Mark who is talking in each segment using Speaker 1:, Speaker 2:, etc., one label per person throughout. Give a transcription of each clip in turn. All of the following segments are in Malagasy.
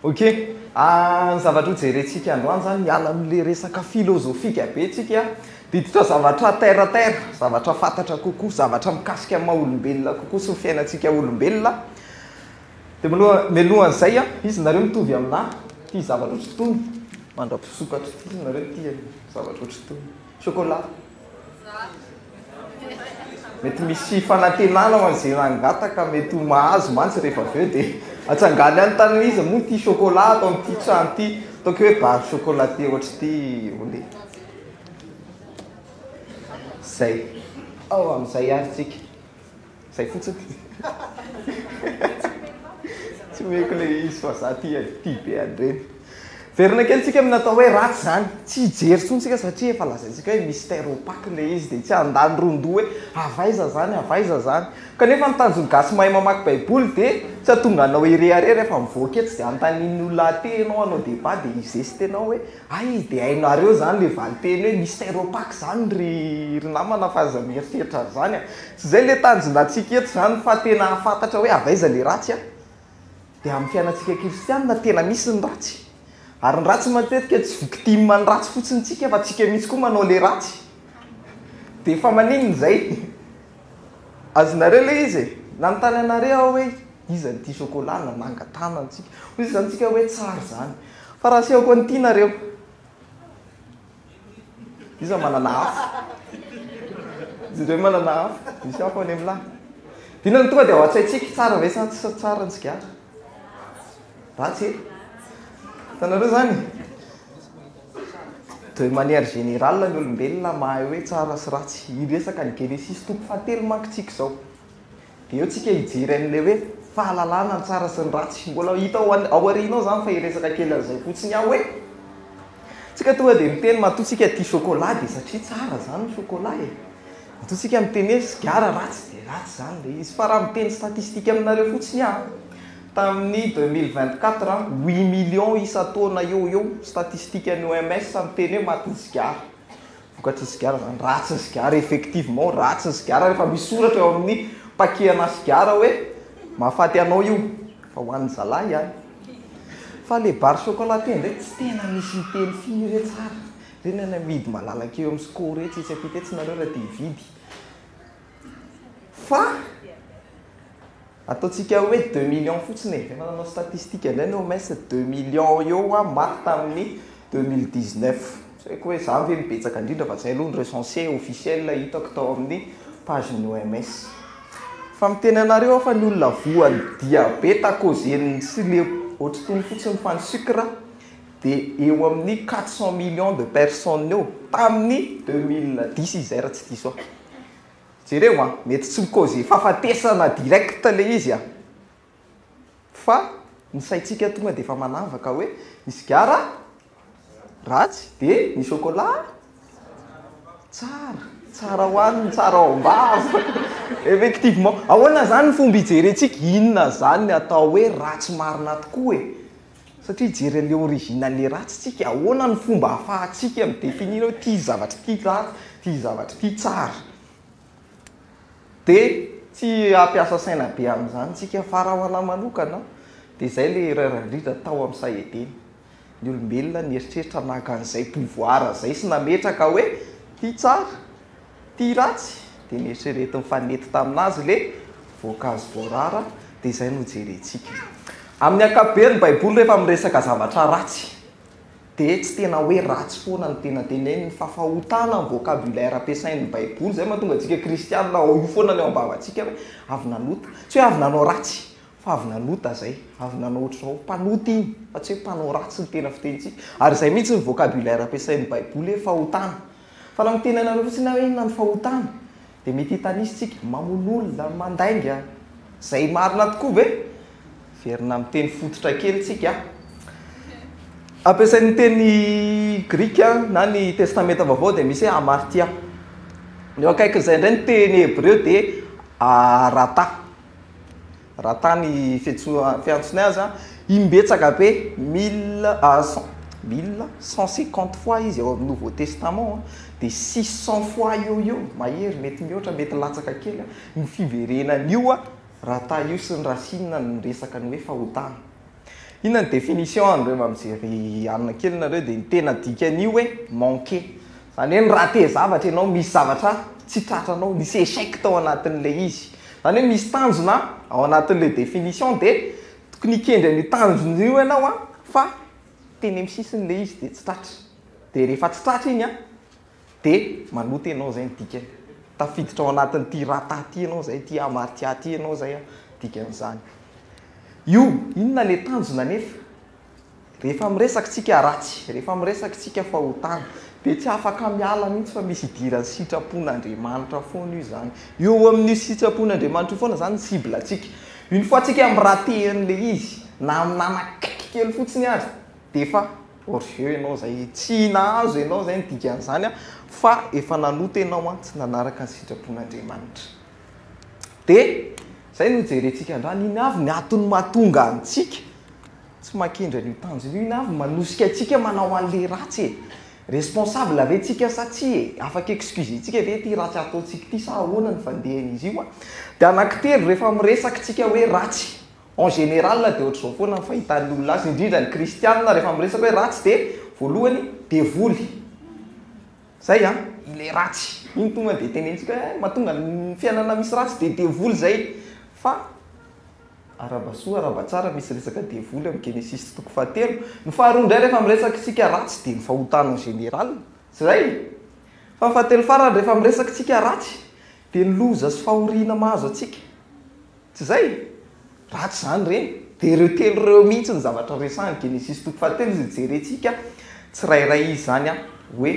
Speaker 1: Ok, ny zavatra hojerentsika androany zany miala am'le resaka filozofika be tsika diditra zavatra terre zavatra fantatra kokoa zavatra mikasika maha-olombelona kokoa sy ny fiainantsika olombelona dia melohan'izay a izy nareo mitovy amina tia zavatra ohatry tony mandra-pisokatra ty izy nareo tia zavatra ohatry tony chocolat mety misy fanantenana ho an'izay nangataka mety ho mahazo mantsy rehefa avy eo dia atsangany any tanana izy moa ty chocolat atao amin'ity trano ty ataoko hoe bar chocolaté ohatry ty ole zay ao amin'izay ary tsika zay fotsiny tsy meko le izy fa za ty be andreny verina kely tsika aminatao hoe ratsy zany tsy hijery tsontsika satria efa lazaintsika hoe mystère opaque le izy dia tsy andany rondoa hoe avaiza zany kanefa nitanjony gasy mahay mamaky baiboly dia tsy atonga anao hereare rehefa mivoaka eto tsy dia antanin'olona ate anao débat dia izesitenao hoe ay dia hainareo zany le valiteny hoe mystère opaque zany ry namana fa aza mieritreritra zany a tsy zay le tanjonatsika eto zany fa tena fantatra hoe avaiza le ratsy a dia amin'ny fiainantsika kristianina tena misy ny ratsy ary ny ratsy matetika tsy victime ny ratsy fotsiny tsika fa tsika mihitsy koa manao le ratsy dia efa maninona zay azonareo le izy nanontany anareo aho hoe iza nyty chocolat na nangatanantsika izy zany tsika hoe tsara zany fa raha seoko an'ity nareo iza manana hafa izy ireo manana hafa misy hafa any amlahy dina ny tonga dia ao an-tsaitsika tsara ve sa tsara ny tsigara ratsy tanareo zany de manière générale ny olombelona mahay hoe tsara sy ratsy iresaka ny genesis toko fahatelo mankitsika zao dia eo tsika hijery an'le hoe fahalalana ny tsara sy ny ratsy mbola hita ao arinao zany fa iresaka kely an'izay fotsiny aho hoe tsika tonga dia miteny matoatsika tia chocolat dia satria tsara zany ny chocolat e matoatsika miteny hoe sigara ratsy dia ratsy zany le izy fa raha miteny statistika aminareo fotsiny aho tamin'ny 2024 8 millions isa-taona eo statistique ny OMS miteny hoe maty ny sigara vokatry ny sigara zany ratsy ny sigara effectivement ratsy ny sigara rehefa misoratra eo amin'ny pakena sigara hoe mahafaty anao io fa ho an'ny zalahy ihany fa le bar chocolaté ndraiky tsy tena misy miteny finy re tsara reny any midy malalaka eo amin'ny score etsy tsy apitetsy nareo raha te hividy fa ataontsika hoe 2 millions fotsiny e efa nanao statistique indray ny OMS 2 millions eo a maty tamin'ny 2019 saiko hoe za ve mibetsaka indrindra fa zay aloha ny recensé officiel hitako tao amin'ny page ny OMS fa miteny anareo aho fa ny olona voany diabeta causeny sy le ohatry tony fotsiny fa ny sucre dia eo amin'ny 400 millions de personnes eo tamin'ny 2010 izay raha tsy diso a jereo a mety tsy mikaozy fahafatesana direct le izy a fa ny saitsika tonga dia efa manavaka hoe ny sigara ratsy dia ny chocolat tsara hoaniny tsara ao am-bava effectivement ahoana zany ny fomba hijerentsika inona zany atao hoe ratsy marina tokoa e satria hijery an'le originale ratsy tsika ahoana ny fomba hahafahantsika midéfinir hoe tia zavatra tia ratsy tia zavatra tia tsara dia tsy ampiasa saina be amin'izany tsika farahoana manokana dia izay le rarandrindra tao amin'ny saheteny ny olombelona ny eritreritra naka an'izay pouvoir zay sy nametraka hoe tia tsara tia ratsy dia nieritreretin'ny mifanety taminazy le voankazo voarara dia izay no jerentsika amin'ny ankapobeny baiboly rehefa miresaka zavatra ratsy dia tsy tena hoe ratsy foana ny tena teneny ny fafahotana ny vocabulaire ampiasain'ny baiboly zay mahatonga antsika kristianina io foana ny ao am-bavantsika hoe avy nanota tsy hoe avy nanao ratsy fa avy nanota zay avy nanao ohatr'izao mpanoty iny fa tsy hoe mpanao ratsy ny tena fitenitsika ary zay mihitsy ny vocabulaire ampiasain'ny baiboly hoe fahotana fa raha miteny anareo fotsiny hoe inona ny fahotana dia mety hitanisy tsika mamon'olona mandainga zay marina tokoa ve verina miteny fototra kely tsika ampiasain'ny teny grika na ny testamenta vaovao dia misy hoe amartia eo akaikin'izay indray ny teny hébreu dia rata ny fiantsonay azy a imbetsaka be 1150 fois izy eo amin'ny nouveau testament dia 600 fois eo mahery mety mihoatra mety latsaka kely ny fiverenan'io a rata io sy ny rasinina ny resaka ny hoe fahotana inona ny définition andreo mamijery anina kely nareo dia ny tena dikan'io hoe manqué zany hoe ny raha te zavatra ianao misy zavatra tsy tratranao misy échec tao anatin'ilay izy zany hoe misy tanjona ao anatin'ilay définition dia tokony ikendra ny tanjona io ianao a fa teny amin'ny sisin'ilay izy dia tsy tratra dia rehefa tsy tratra iny a dia manoty ianao zay ny dikany tafiditra ao anatin'ity rata ty ianao zay ty amartia ty ianao zay a dikan'izany io inona le tanjona nefa rehefa miresaka tsika ratsy rehefa miresaka tsika fahotana dia tsy afaka miala mihitsy fa misy idirany sitrapon'Andriamanitra foana io zany eo amin'io sitrapon'Andriamanitra io foana zany ny cible atsika une fois tsika miratean'ilay izy na nanakaiky kely fotsiny azy dia efa hors-jeu ianao zay tsy nahazo ianao zay ny dikan'izany a fa efa nanoto ianao a tsy nanaraka ny sitrapon'Andriamanitra dia zay no jerentsika andrany iny avy ny atony mahatonga antsika tsy makendra n'io tanjona io iny avy manosika atsika manao an'le ratsy e responsable ave tsika satsia afaka excuse tsika ve ty ratsy ataontsika ty sa ahoana ny fandehan'izy io a dia anankitelo rehefa miresaka tsika hoe ratsy en général dia ohatr'izao foana ny fahitan'ny olona azy indrindra ny kristianina rehefa miresaka hoe ratsy dia voalohany devoly zay a ile ratsy iny tonga dia tenentsika hoe mahatonga ny fiainana misy ratsy dia devoly zay fa arabasoa arabatsara misy resaka devoly amin'ny Genesis 3 ny faharoa indray rehefa miresaka tsika ratsy dia ny fahotana en général zay fa fahatelo farany rehefa miresaka tsika ratsy dia ny loza sy fahoriana mahazo atsika tsy zay ratsy zany reny dia ireo telo ireo mihitsy ny zavatra resahany Genesis 3 izay jerentsika tsy rairay izy zany a hoe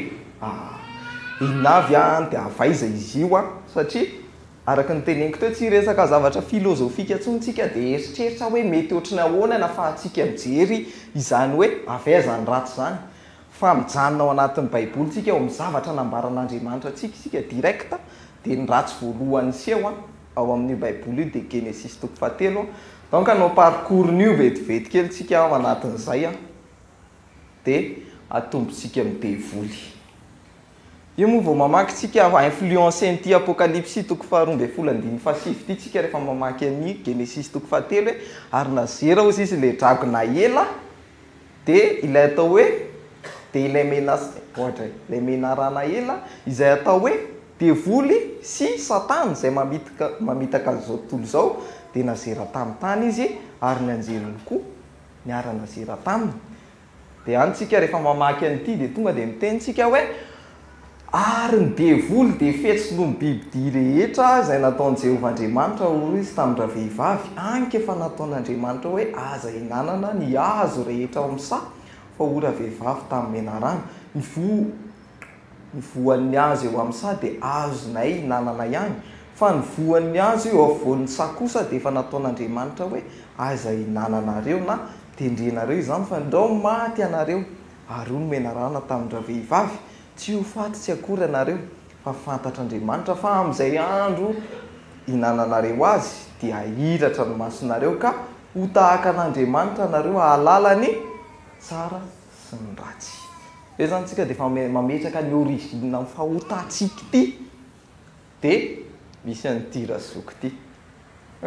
Speaker 1: inavy a dia avaiza izy io a satria araka ny teneniko teo tsy resaka zavatra filozofika tsontsika dia eritreritra hoe mety ohatrany ahoana nafahantsika mijery izany hoe avaizany ratsy zany fa mijanona ao anatin'ny baiboly tsika ao amin'ny zavatra nambaran'Andriamanitra tsika isika directa dia ny ratsy voalohany seho a ao amin'io baiboly io dia Genesis 3 a donc anao parcours-n'io vetivety kely tsika ao anatin'izay a dia atombotsika amin'ny devoly io moa vao mamaky tsika influence n'ity apocalypse 2:27 ty tsika rehefa mamaky an'i Genesis 3 hoe ary nazera ozy izy le dragona ela dia ilay atao hoe dia ilay ilay menarana ela izay atao hoe devoly sy satana izay mamitaka an'izao tontolo izao dia nazera tamin'ny tany izy ary ny anjeliny koa niara-nazera taminy dia anytsika rehefa mamaky an'ity dia tonga dia mitenitsika hoe ary ny devoly dia fetsy no ny bibidia rehetra izay nataon'i Jehovahandriamanitra hoy izy tamin'ny vehivavy anka efa nataon'Andriamanitra hoe aza hinanana ny hazo rehetra ao amin'ny sa fa ora vehivavy tamin'ny menarana ny voan'ny hazo eo amin'ny sa dia azonay hinanana ihany fa ny voan'ny hazo eo avoan'ny sa kosa dia efa nataon'Andriamanitra hoe aza hinananareo na tendrenareo izany fa ndao maty anareo ary hoy ny menarana tamin'ny vehivavy tsy ho faty tsy akory anareo fa fantatr'Andriamanitra fa amin'izay andro hinananareo azy dia hiratra ny masonareo ka ho tahaka an'Andriamanitra nareo hahalala ny tsara sy ny ratsy eo zany tsika dia efa mametraka ny origine ny fahotantsika ity dia misy an'ity razoky ity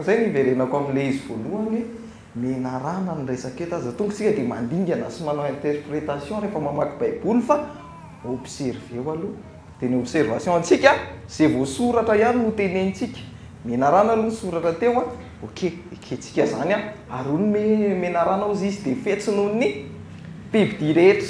Speaker 1: zay ny iverenako amin'ilay izy voalohany hoe menarana ny resaka eto aza tonga tsika dia mandingana sy manao interprétation rehefa mamaky baiboly fa observe eo aloha dia ny observation antsika zay voasoratra ihany no tenentsika menarana aloha soratra teo a ok eketsika zany a ary hoy ny menarana ozy izy dia fetsy noho ny bibidia rehetra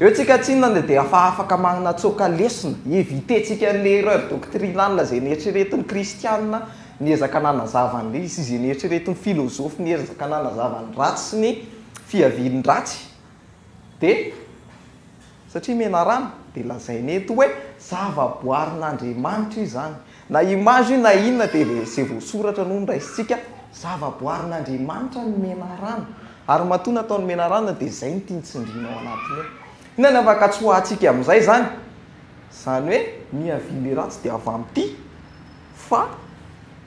Speaker 1: eo tsika tsinona dia afaka manana tsoka lesona evitentsika an'le erreur doctrinale zay nieritreretin'ny kristianina niezaka nanazavany izy izay nieritreretin'ny filozofy niezaka nanazavany ratsy sy ny fiavian'ny ratsy dia satria menarana dia lazainy eto hoe zavaboarin'Andriamanitra io zany na image io na inona dia zay voasoratra no nyraisintsika zavaboarin'Andriamanitra ny menarana ary matoa nataon'ny menarana dia zay ny tiantsindrina ao anatiny eo inona ny afaka tsy ho atsika amin'izay zany hoe miavile ratsy dia avy amin'ity fa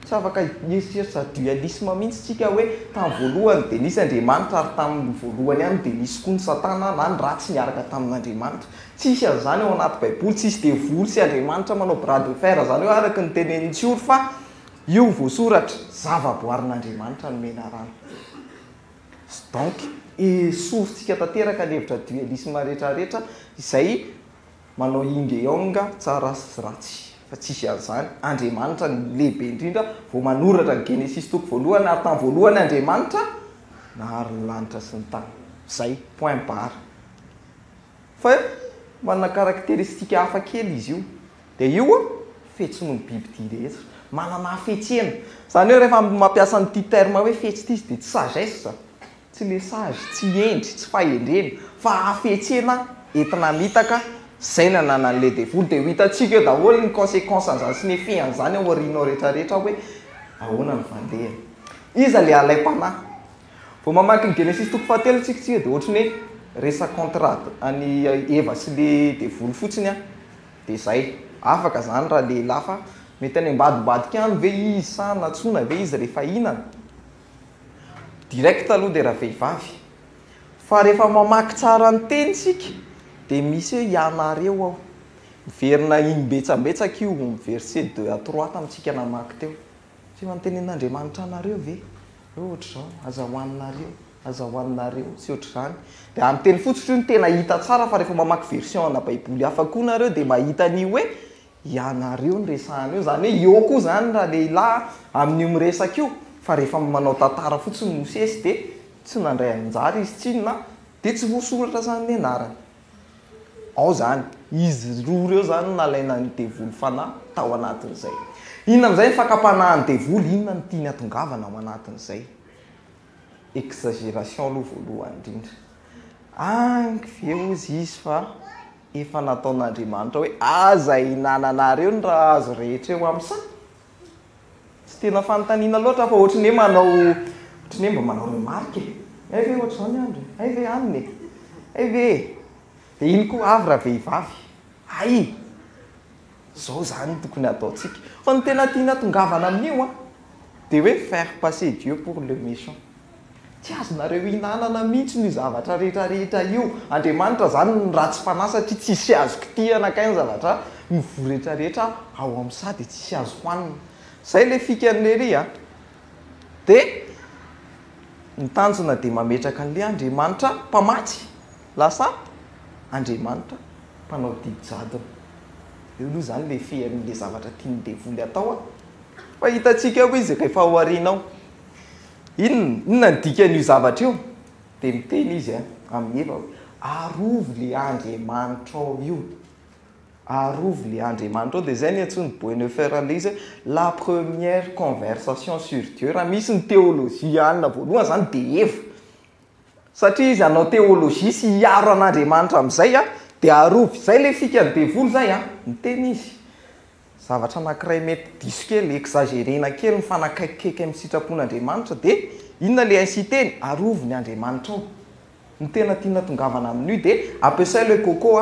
Speaker 1: tsy afaka hieritreritra dualisme mihitsy tsika hoe tamin'ny voalohany dia nisy Andriamanitra ary tamin'ny voalohany ihany dia nisy koa ny satana na ny ratsy niaraka tamin'Andriamanitra tsisy azany ao anaty baiboly tsisy devoly sy Andriamanitra manao bras de fer zany hoe araka ny tenen'ny tsioro fa io voasoratra zavaboarin'Andriamanitra ny menarana donc sofotsika tanteraka levitra dualisme rehetrarehetra izay manao ingeonga tsara sy ratsy fa tsisy an'izany Andriamanitra ny lehibe indrindra vao manoratra ny Genesis toko voalohany ary tamin'ny voalohany Andriamanitra nahary ny lanitra sy ny tany zay point barre fa manana karakteristika hafa kely izy io dia io fetsy noho ny biby rehetra manana hafetsena zany hoe rehefa mampiasa nyity terme hoe fetsy izy dia tsy sagesse tsy le sage tsy endry tsy fahendreny fa hafetsena entina mitaka zay nananan'le devoly dia ho hitantsika eo daholo ny conséquence an'izany sy ny effet an'izany ao aorianao rehetrarehetra hoe ahoana ny vandeha iza le alaim-panahy vao mamaky ny Genesis toko fahatelo tsika dia ohatrany hoe resa contrat any Eva sy le devoly fotsiny dia zay afaka zany raha lehilahy fa mety any ambadibadika any ve izy sa natsoina ve izy rehefa hinana direct aloha dia raha vehivavy fa rehefa mamaky tsara ny tenysika dia misy hoe ianareo aho miverina iny betsabetsaka io verset 2 à 3 tamintsika namaky teo tsy mantenen'Andriamanitra anareo ve ohatr'izao azahoaninareo sy ohatr'izany dia amin'ny teny fotsitra io ny tena hita tsara fa rehefa mamaky version ana baiboly hafa koa nareo dia mahita ny hoe ianareo ny resahana eo zany hoe eo koa zany raha lehilahy amin'io miresaka io fa rehefa manao tantara fotsiny Mosesy dia tsy nandray anjara izy tsinona dia tsy voasoratra zany ny anarany ao zany izy roa reo zany nalaina ny devoly fanahy tao anatin'izay inona amin'izay ny fakapanahan'ny devoly inona ny tiany atongavana ao anatin'izay exagération aloha voalohany indrindra angy veo izy fa efa nataon'Andriamanitra hoe aza hinananareo ny raha azo rehetra eo amin'sa tsy tena fanontaniana loatra fa ohatrany hoe manao ohatrany hoe mba manao remarque ay ve ohatr'izao ny andro ay ve aniny ay ve dia iny koa avy raha vehivavy ay zao zany tokony ataontsika fa ny tena tiana tongavana amin'io dia hoe faire passer Dieu pour le méchant tsy azonareo hinanana mihitsy ny zavatra rehetrarehetra io Andriamanitra zany ny ratsy fanahy satria tsisy azoko ty anakay ny zavatra mivoa rehetrarehetra ao amin'sa dia tsisy azo hoanina zay le fikan'lery dia ny tanjona dia mametraka an'le Andriamanitra mpamatsy lasa Andriamanitra mpanao didy jadona eo aloha zany le fean'le zavatra tiany devoly atao fa hitantsika hoe izy rehefa ao aorianao inona ny dikan'io zavatra io dia miteny izy amin'ny Eva hoe arovo le Andriamanitra ao io arovo le Andriamanitra ao dia zay ny antsony Bonhoeffer le izy la première conversation sur Dieu raha misy ny théologie anina voalohany zany dia Eva satria izy hanao théologie sy hiaro an'Andriamanitra amin'izay dia arovo zay le fikany devoly zay miteny izy zavatra anankiray mety diso kely exagérena kely ny fanakaikikaiky amin'ny sitrapon'Andriamanitra dia inona le insiteny arovo ny Andriamanitra ao ny tena tiana tongavana amin'io dia ampiasay le coco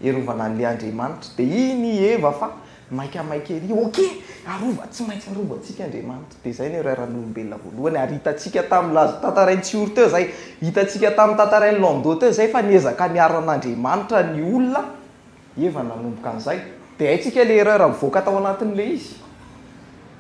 Speaker 1: erovana an'le Andriamanitra dia iny Eva fa maikamaika ery ok arova tsy maintsy arova antsika Andriamanitra dia zay ny raran'olombelona voalohany ary hitantsika tamin'ny lazo tantarain'ny tsioro teo zay hitantsika tamin'ny tantarain'ny Landau teo zay fa niezaka niaro an'Andriamanitra ny olona Eva nanomboka an'izay dia haitsika le erreur mivoaka tao anatin'le izy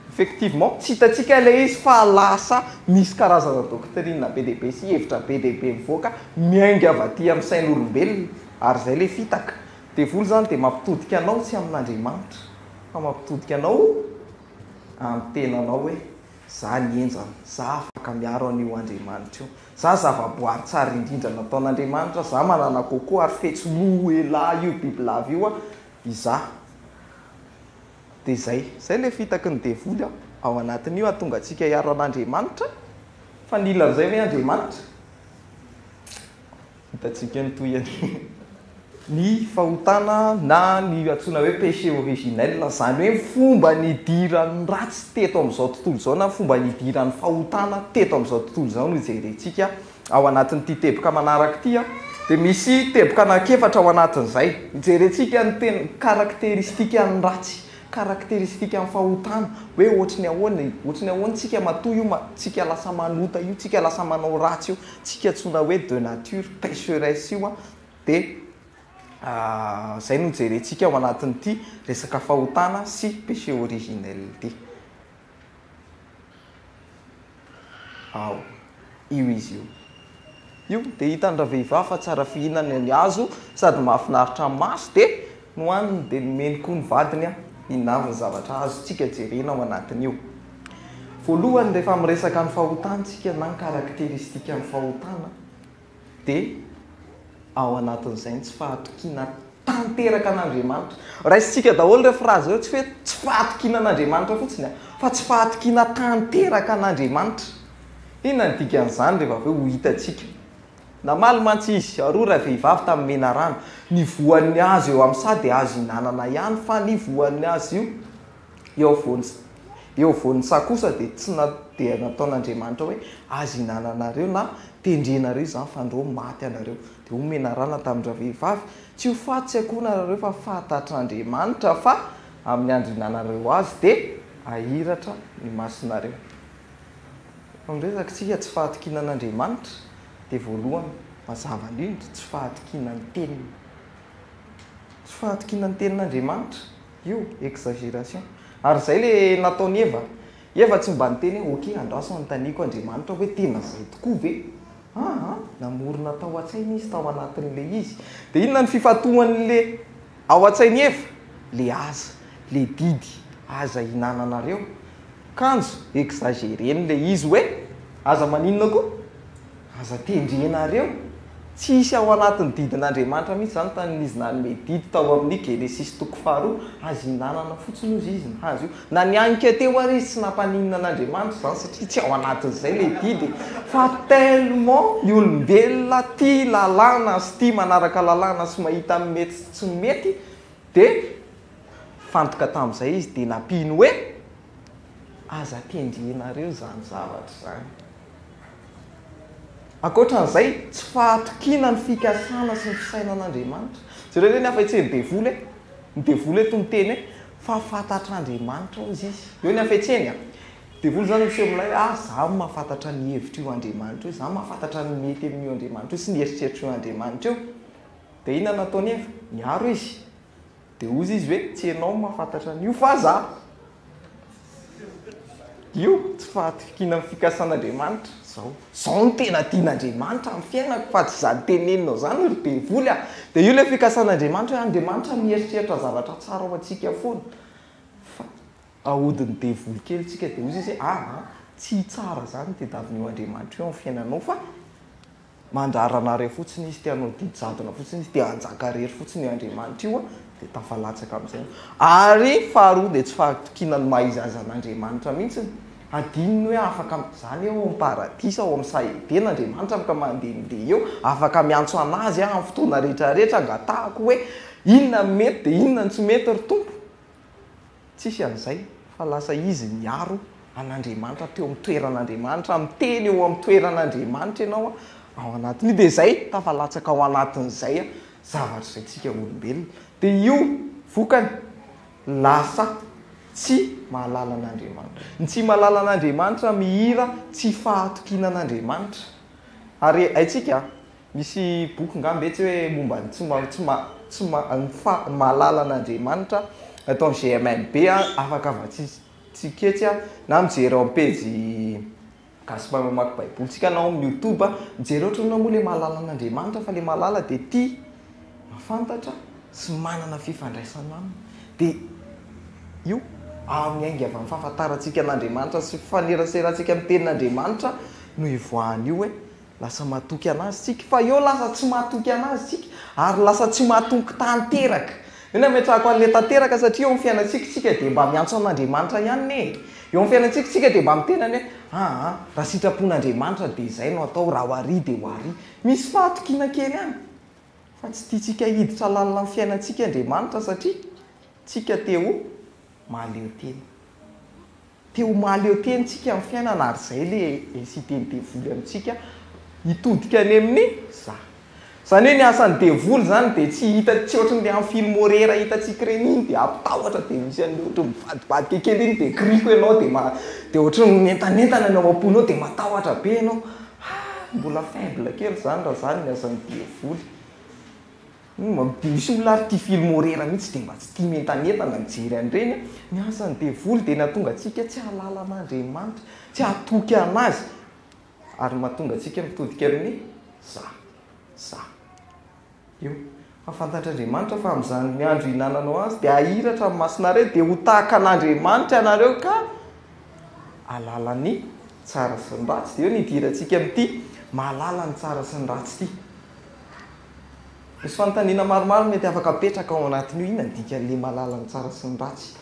Speaker 1: effectivement tsy hitantsika le izy fa lasa misy karazana doctrine be deaibe sy hevitra be deaibe mivoaka miainga avy aty amin'ny sain'olombelona ary zay le fitaka devoly zany dia mampitodika anao tsy amin'Andriamanitra fa mampitodika anao amin'ny tenanao hoe za nienjana za afaka miaro an'io Andriamanitra io za zavaboary tsara indrindra nataon'Andriamanitra za manana coco ary fetsoloa elahy io bibilava io iza dia zay le fitaky ny devoly ao anatin'io atonga antsika hiaro an'Andriamanitra fa ny ilan'izay hoe Andriamanitra hitantsika ny toyany ny fahotana na ny antsoina hoe péché originel zany hoe fomba nidiran'ny ratsy teto amin'izao tontolo izao na fomba nidiran'ny fahotana teto amin'izao tontolo izao no jerentsika ao anatin'ity teboka manaraka ity dia misy teboka anankiefatra ao anatin'izay jerentsika ny teny karakteristika ny ratsy karakteristika amin'ny fahotana hoe ohatrany ahoana tsika matoy io tsika lasa manota io tsika lasa manao ratsy io tsika antsoina hoe de nature pécheresse io dia zay no jerentsika ao anatin'ity resaka fahotana sy péché originel ity ao io izy io io dia hitandra vehivavy fa tsara fihinana ny azo sady mahafinaritra maso dia nohaniny dia nomeny koa ny vadiny a inaviny zavatra azotsika jerena ao anatin'io. Voalohany rehefa miresaka ny fahotantsika na ny karakteristika ny fahotana dia ao anatin'izay tsy fahatokiana tanteraka an'Andriamanitra. Raisitsika daholo re frazy eo tsy hoe tsy fahatokiana an'Andriamanitra fotsiny fa tsy fahatokiana tanteraka an'Andriamanitra. Inona ny dikan'izany rehefa aveo ho hitantsika na malimantsy izy aroa raha vehivavy tamin'ny menarano ny voan'ny azo eo amin'ny sady azo hinanana ihany fa ny voan'ny azo io eo voan'ny sakosa dia tsy dia nataon'Andriamanitra hoe azo hinananareo na tendrenareo izany fandro maty anareo. Dia ho menarana tamin'ireo vehivavy tsy ho fatsy akoho nareo fa fantatr'Andriamanitra fa amin'ny andro hinanareo azy dia ahiratra ny masonareo. Miresaka tsy fahatokiana an'Andriamanitra dia voalohany mazava indrindra tsy fahatokiana ny teniny. Tsy fahatokiana ny tenin'Andriamanitra io exagération. Ary izay le nataony Eva tsy mba niteny hoe ok andraso anontaniako Andriamanitra hoe tena izay tokoa ve? Namorona tao an-tsainy izy tao anatin'ilay izy. Dia inona ny fifatohan'le ao an-tsainy Eva? Le aza, le didy, aza hinananareo. Kanjo exagéren'ilay izy hoe aza maninona koa? Aza tendrenareo. Tsy isy ao anatin'ny didin'Andriamanitra mihitsy izany tany izy nanome didy tao amin'ny Genesis 2:2 azo hinanana fotsiny ozy izy ny hazo io. Na nianika teo ary izy tsy nampaninona an'Andriamanitra izany satria tsy ao anatin'izay le didy. Fa tellement ny olombelona tia lalàna sy tia manaraka lalàna sy mahita mety sy tsy mety dia fantoka tamin'izay izy dia nampino hoe aza tendrenareo izany zavatra izany. Ankoatran'izay tsy fahatokiana ny fikasana sy ny fisainan'Andriamanitra. Jereo hoe ny afa-tsy ny devoly ny devoly eto miteny hoe fa fantatr'Andriamanitra ozy izy. Eo ny afa-tseny devoly izany miseho amin'ilay zaho mahafantatra ny hevitra io Andriamanitra io, zaho mahafantatra ny mety amin'io Andriamanitra io sy ny eritreritra io Andriamanitra io. Dia inona nataony Eva? Miaro izy. Dia ozy izy hoe tsy ianao mahafantatra an'io fa zaho. Io tsy fahatokiana ny fikasan'Andriamanitra. Zao no tena tian'Andriamanitra amin'ny fiainako fa tsy izany teneninao izany ry devoly a. Dia io ilay fikasan'Andriamanitra hoe Andriamanitra mieritreritra zavatra tsara ho antsika foana. Fa ahodin'ny devoly kely tsika dia ozy izy hoe tsy tsara izany tadiavin'io Andriamanitra io amin'ny fiainanao fa mandraranareo fotsiny izy tianao didy jadona fotsiny izy tia hanjaka rery fotsiny io Andriamanitra io dia tafalatsaka amin'izay. Ary faharoa dia tsy fahatokiana ny maha-izy azy an'Andriamanitra mihitsy. Adininy hoe afaka izany eo amin'ny paradisa ao amin'ny sahetena Andriamanitra afaka mandehandeha eo afaka miantso anazy amin'ny fotoana rehetrarehetra angatahako hoe inona mety dia inona tsy mety ry tompo. Tsisy an'izay fa lasa izy miaro an'Andriamanitra teo amin'ny toeran'Andriamanitra miteny eo amin'ny toeran'Andriamanitra ianao ao anatiny. Dia izay tafalatsaka ao anatin'izay zavatra izay tsika olombelona. Dia io vokany lasa tsy mahalala an'Andriamanitra. Ny tsy mahalala an'Andriamanitra mihira tsy fahatokiana an'Andriamanitra. Ary haitsika misy boky ngambe tsy hoe momba tsy mahalala an'Andriamanitra atao GMNB afaka avatsitsiketsy na mijery ao am-pejy gasy mamaky baiboly tsika anao amin'ny YouTube mijery ohatra na moa le mahalala an'Andriamanitra fa le mahalala dia tia mafantatra sy manana fifandraisana aminy. Dia io amin'ny aingana avy amin'ny fahafantarantsika an'Andriamanitra sy faneraseratsika amin'ny tenin'Andriamanitra no ivoahany io hoe lasa mahatoky anazy tsika. Fa eo lasa tsy mahatoky anazy tsika ary lasa tsy mahatoky tanteraka. Io ny ametrahako an'ilay tanteraka satria eo amin'ny fiainantsika tsika dia mba miantso an'Andriamanitra ihany ne. Eo amin'ny fiainantsika tsika dia mba mitenany hoe raha sitrapon'Andriamanitra dia izay no atao raha ho ary dia ho ary. Misy fahatokiana kely ihany. Fa tsy tiantsika hiditra lalina amin'ny fiainantsika Andriamanitra satria tsika teo mahaleo teny. Teo mahaleo teny tsika amin'ny fiainana ary izay le sy teny devoly amintsika hitodika any amin'ny zaho. Izany hoe ny asan'ny devoly izany dia tsy hita tsy ohatran'ilay amin'ny film horreur hitantsika ireny iny dia ampitahotra dia misy an'ilay ohatra mivadibadika kely iny dia kriko ianao dia ohatran'ny nentanentana ny ao am-ponao dia matahotra be ianao. Mbola faible kely izany raha izany ny asan'ny devoly. Misy olona ary tia film horreur mihitsy dia mba tsy tia mentanentana mijery an'ireny. Ny asan'ny devoly dia nahatonga antsika tsy hahalala an'Andriamanitra, tsy hahatoky anazy ary mahatonga antsika mitodika amin'ny za io afantatr'andriamanitra fa amin'izany ny andro ihinananao azy dia ahiratra ny masinareo dia ho tahaka an'andriamanitra ianareo ka alala ny tsara sy ny ratsy dia eo nidirantsika amin'ity mahalala ny tsara sy ny ratsy ity misy fanontaniana maromaro mety afaka apetraka ao anatin'io inona ndika le mahalala ny tsara sy ny ratsy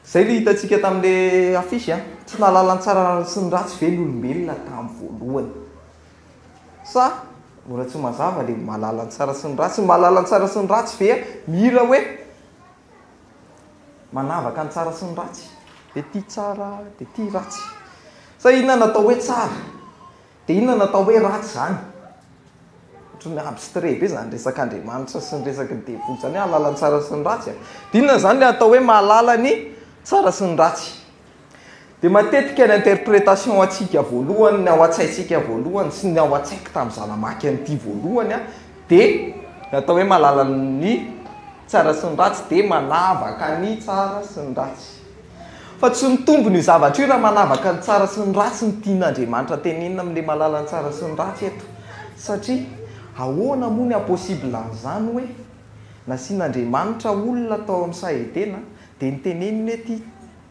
Speaker 1: zay le hitantsika tamin'le afisy a tsy nalala ny tsara sy ny ratsy ve n'olombelona tamin'ny voalohany sa mbola tsy mazava le mahalala ny tsara sy ny ratsy mahalala ny tsara sy ny ratsy ve mira hoe manavaka ny tsara sy ny ratsy de ty tsara de ty ratsy sa inona natao hoe tsara de inona natao hoe ratsy zany ohatran'ny abstrait be zany resak'andriamanitra sy ny resaky ny devota zany hoe ahalala ny tsara sy ny ratsy de inona zany le atao hoe mahalala ny tsara sy ny ratsy de matetika ny interprétation atsika voalohany ny ao an-tsaitsika voalohany sy ny ao an-tsaiko tamin'izany namaky an'ity voalohany a de natao hoe mahalala ny tsara sy ny ratsy de manavaka ny tsara sy ny ratsy fa tsy ny tombony io zavatra io raha manavaka ny tsara sy ny ratsy ny tian'andriamanitra tenenina amin'le mahalala ny tsara sy ny ratsy eto satria ahoana moa ny ampossible an'izany hoe nasian'andriamanitra olona tao amin'ny sahetena de niteneniny hoe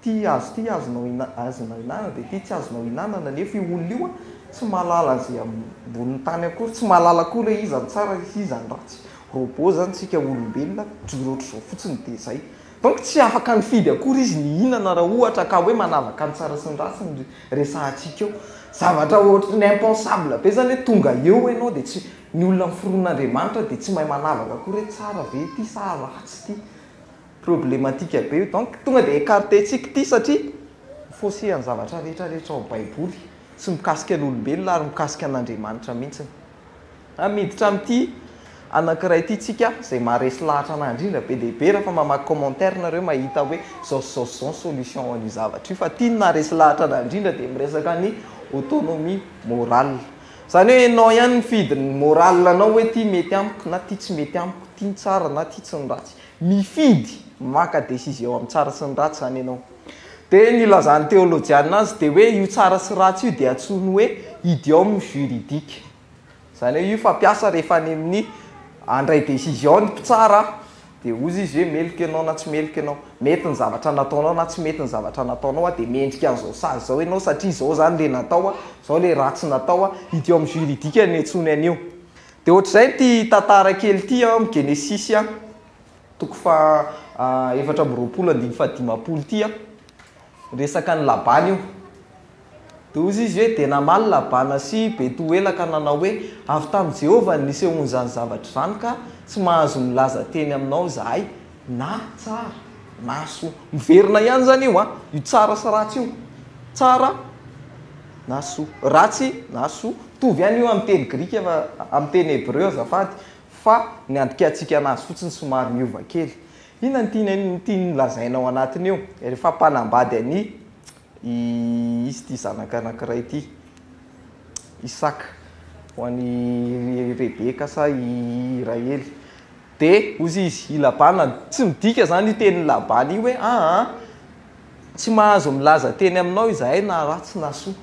Speaker 1: ty azonao hinanana de ty tsy azonao hinanana nefa io olona io a tsy mahalala zay amboniny tany akory tsy mahalala akory hoe iza ny tsara iza ny ratsy robot zany tsika olombelona joroatra zao fotsiny de zay donc tsy afaka nifidy akory izy ny hinana raha ohatra ka hoe manavaka ny tsara sy ny ratsy ny resahantsika eo zavatra ohatry ny impensable be zany hoe tonga eo ianao de tsy ny olona miforon'andriamanitra de tsy mahay manavaka akory hoe tsara ve ty sa ratsy ty problématika be io donc tonga de écarté-tsika ty satria faussé ny zavatra rehetrarehetra ao baiboly sy mikasika n'olombelona ary mikasika an'andriamanitra mihitsiny amiditra amin'ity anankiray ity tsika zay maharesy lahatra an'andrindra be dehibe raha fa mamaky commentaire nareo mahita hoe zao solution an'io zavatra io fa tiany naharesy lahatra an'andrindra de miresaka ny autonomie morale zany hoe enao ihany mifidy ny morale anao hoe ty mety amiko na ty tsy mety amiko ty ny tsara na ty tsy ny ratsy mifidy maka décision amin'ny tsara sy ny ratsy zany ianao de nilazan'ny théologiana azy de hoe io tsara sy ratsy io de atsony hoe idiome juridique zany hoe io fampiasa rehefa any amin'ny andray décision ny mpitsara de ozy izy hoe melika ianao na tsy melika ianao mety ny zavatra nataonao na tsy mety ny zavatra nataonao a de mendrika an'izao sazy zao ianao satria zao zany le natao a zao le ratsy natao a idiome juridique ny antsony an'io de ohatr'izay ty tantara kely ty a amin'ny Genesis a toko fa 4:15 ty a resaka ny Labany io de ozy izy hoe de namaly Labana sy Betuela ka nanao hoe avy tamin'i Jehovah nisehony zany zavatra zany ka tsy mahazo milaza teny aminao zahay na tsara na soa miverina ihany zany io a io tsara sy ratsy io tsara na soa ratsy na soa tovy ihany io amin'ny teny grika fa amin'ny teny hébreu azafady fa ny andikatsika anazy fotsiny somary miova kely inona ny tiany lazainao anatiny io rehefa mpanambady any izy ty zanaka anankiray ty Isaka ho an'ny Rebeka sa Israely de ozy izy i Labana tsy midika zany io teny Labany io hoe tsy mahazo milaza teny aminao izahay na ratsy na soa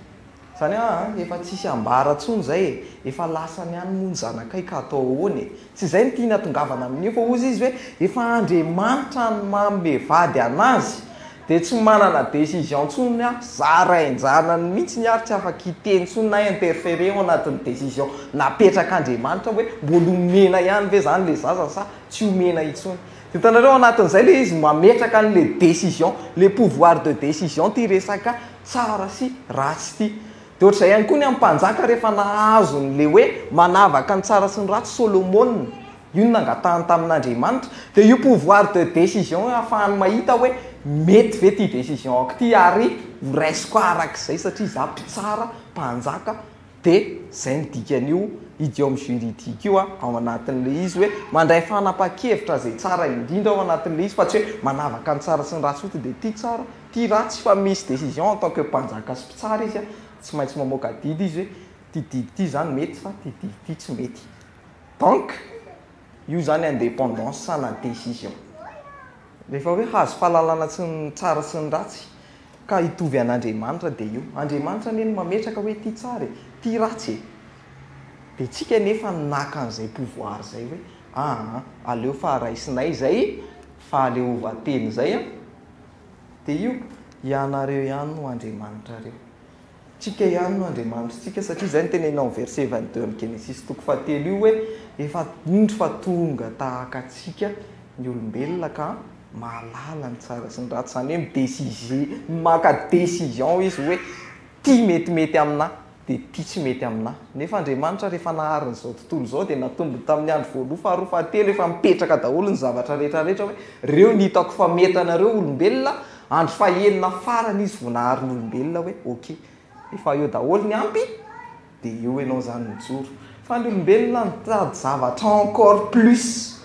Speaker 1: zany efa tsisy ambara tsony zay efa lasany ihany moa ny zanakay ka atao ahoany tsy zay ny tiana tongavana amin'io fa ozy izy hoe efa Andriamanitra ny mamevady anazy de tsy manana décision tsony a zarainjanany mihitsy ny ary tsy afaka iteny tsony na interféré ao anatin'ny décision napetraka Andriamanitra hoe mbola omena ihany ve zany le zaza sa tsy omena itsony de hitanareo anatin'izay le izy mametraka an'le décision le pouvoir de décision ty resaka tsara sy ratsy ty de ohatr'izay ihany koa ny amin'ny mpanjaka rehefa nahazo n'le hoe manavaka ny tsara sy ny ratsy Solomona io nangatahany tamin'Andriamanitra de io pouvoir de décision hoe ahafahany mahita hoe mety ve ty décision ako ty ary raisiko arak'izay satria za mpitsara mpanjaka de zay ny dikan'io idiome juridique io ao anatin'le izy hoe mandray fanapa-kevitra zay tsara indrindra ao anatin'le izy fa tsy hoe manavaka ny tsara sy ny ratsy foty de ty tsara ty ratsy fa misy décision en tant que mpanjaka sy mpitsara izy a tsy maintsy mamoaka didy izy hoe ty didy ty zany mety fa ty didy ty tsy mety donc io zany indépendance sana décision rehefa hoe hazo fahalalana tsy ny tsara sy ny ratsy ka hitovy an'Andriamanitra de io Andriamanitra neny mametraka hoe ty tsara ty ratsy dia tsika nefa naka an'izay pouvoir zay hoe aleo fa raisinay zay fahaleovateny zay a dia io ianareo ihany no Andriamanitra reo, tsika ihany no Andriamanitra tsika, satria zay ny tenenao verset 22 amin'ny Genesis 3 io hoe efa indro fa tonga tahaka atsika ny olombelona ka mahalala ny tsara sy ny ratsy, zany hoe maka décision izy hoe ty metimety aminah dia ty tsy mety aminah. Nefa Andriamanitra rehefa naharin'izao tontolo izao dia natombo tamin'ny andro voaloha, faharoa, fahatelo efa mipetraka daholo ny zavatra rehetrarehetra hoe reo ny hitako fa mety anareo olombelona. Andro fahaenina farany izy vao nahary ny olombelona hoe ok, efa eo daholo ny ampy dia eo ianao zany mijoro. Fa ny olombelona mitady zavatra encore plus,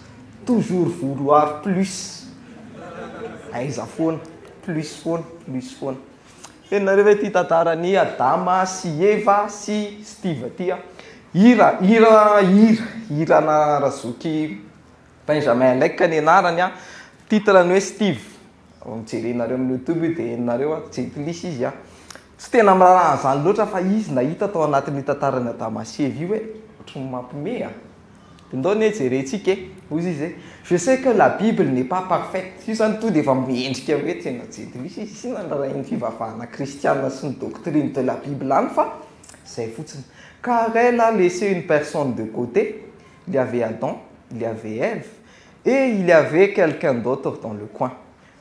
Speaker 1: toujours vouloir plus, aiza foana, plus foana. Enareo hoe ty tantarany Adama sy Eva sy Steve ty hira narazoky Benjamin Lek ny anarany titrany hoe Steve. Mijerenareo amin'ny YouTube dia enareo jetlis izy tsy tena miraha zany loatra fa izy nahita tao anatin'ny tantarany Adama sy Eva io hoe ohatran'ny mampime ndao ne jerentsika ozy izy je sais que la Bible n'est pas parfaite. Io zany to dia efa miendrika hoe tena jetlis izy sy nandrarainy fivavahana kristiana sy ny doctrine de la Bible any fa zay fotsiny. Car elle a laissé une personne de côté. Il y avait Adam, il y avait Ève et il y avait quelqu'un d'autre dans le coin.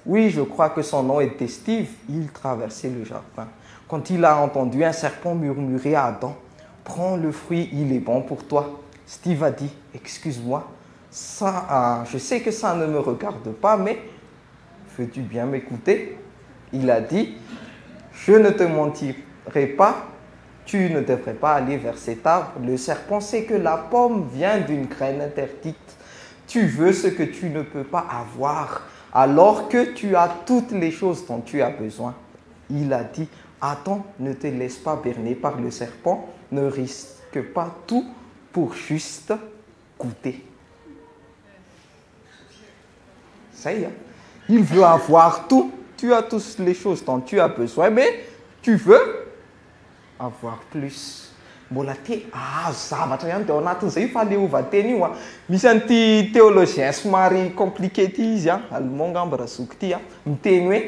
Speaker 1: Oui, je crois que son nom était Steve. Il traversait le jardin quand il a entendu un serpent murmurer à Adam: prends le fruit, il est bon pour toi. Steve a dit: excuse-moi, ça, je sais que ça ne me regarde pas, mais veux-tu bien m'écouter? Il a dit: je ne te mentirai pas, tu ne devrais pas aller vers cet arbre. Le serpent sait que la pomme vient d'une graine interdite. Tu veux ce que tu ne peux pas avoir, alors que tu as toutes les choses dont tu as besoin. Il a dit: attends, ne te laisse pas berner par le serpent, ne risque pas tout pour juste goûter. Ça y est, il veut avoir tout, tu as toutes les choses dont tu as besoin, mais tu veux avoir plus. Mbola te zavatra ihany dia ao anatin'izay io fahaleovan-teny io misy an'ity théologien somary compliqué ty izy allemand ngamba raha zoko ty miteny hoe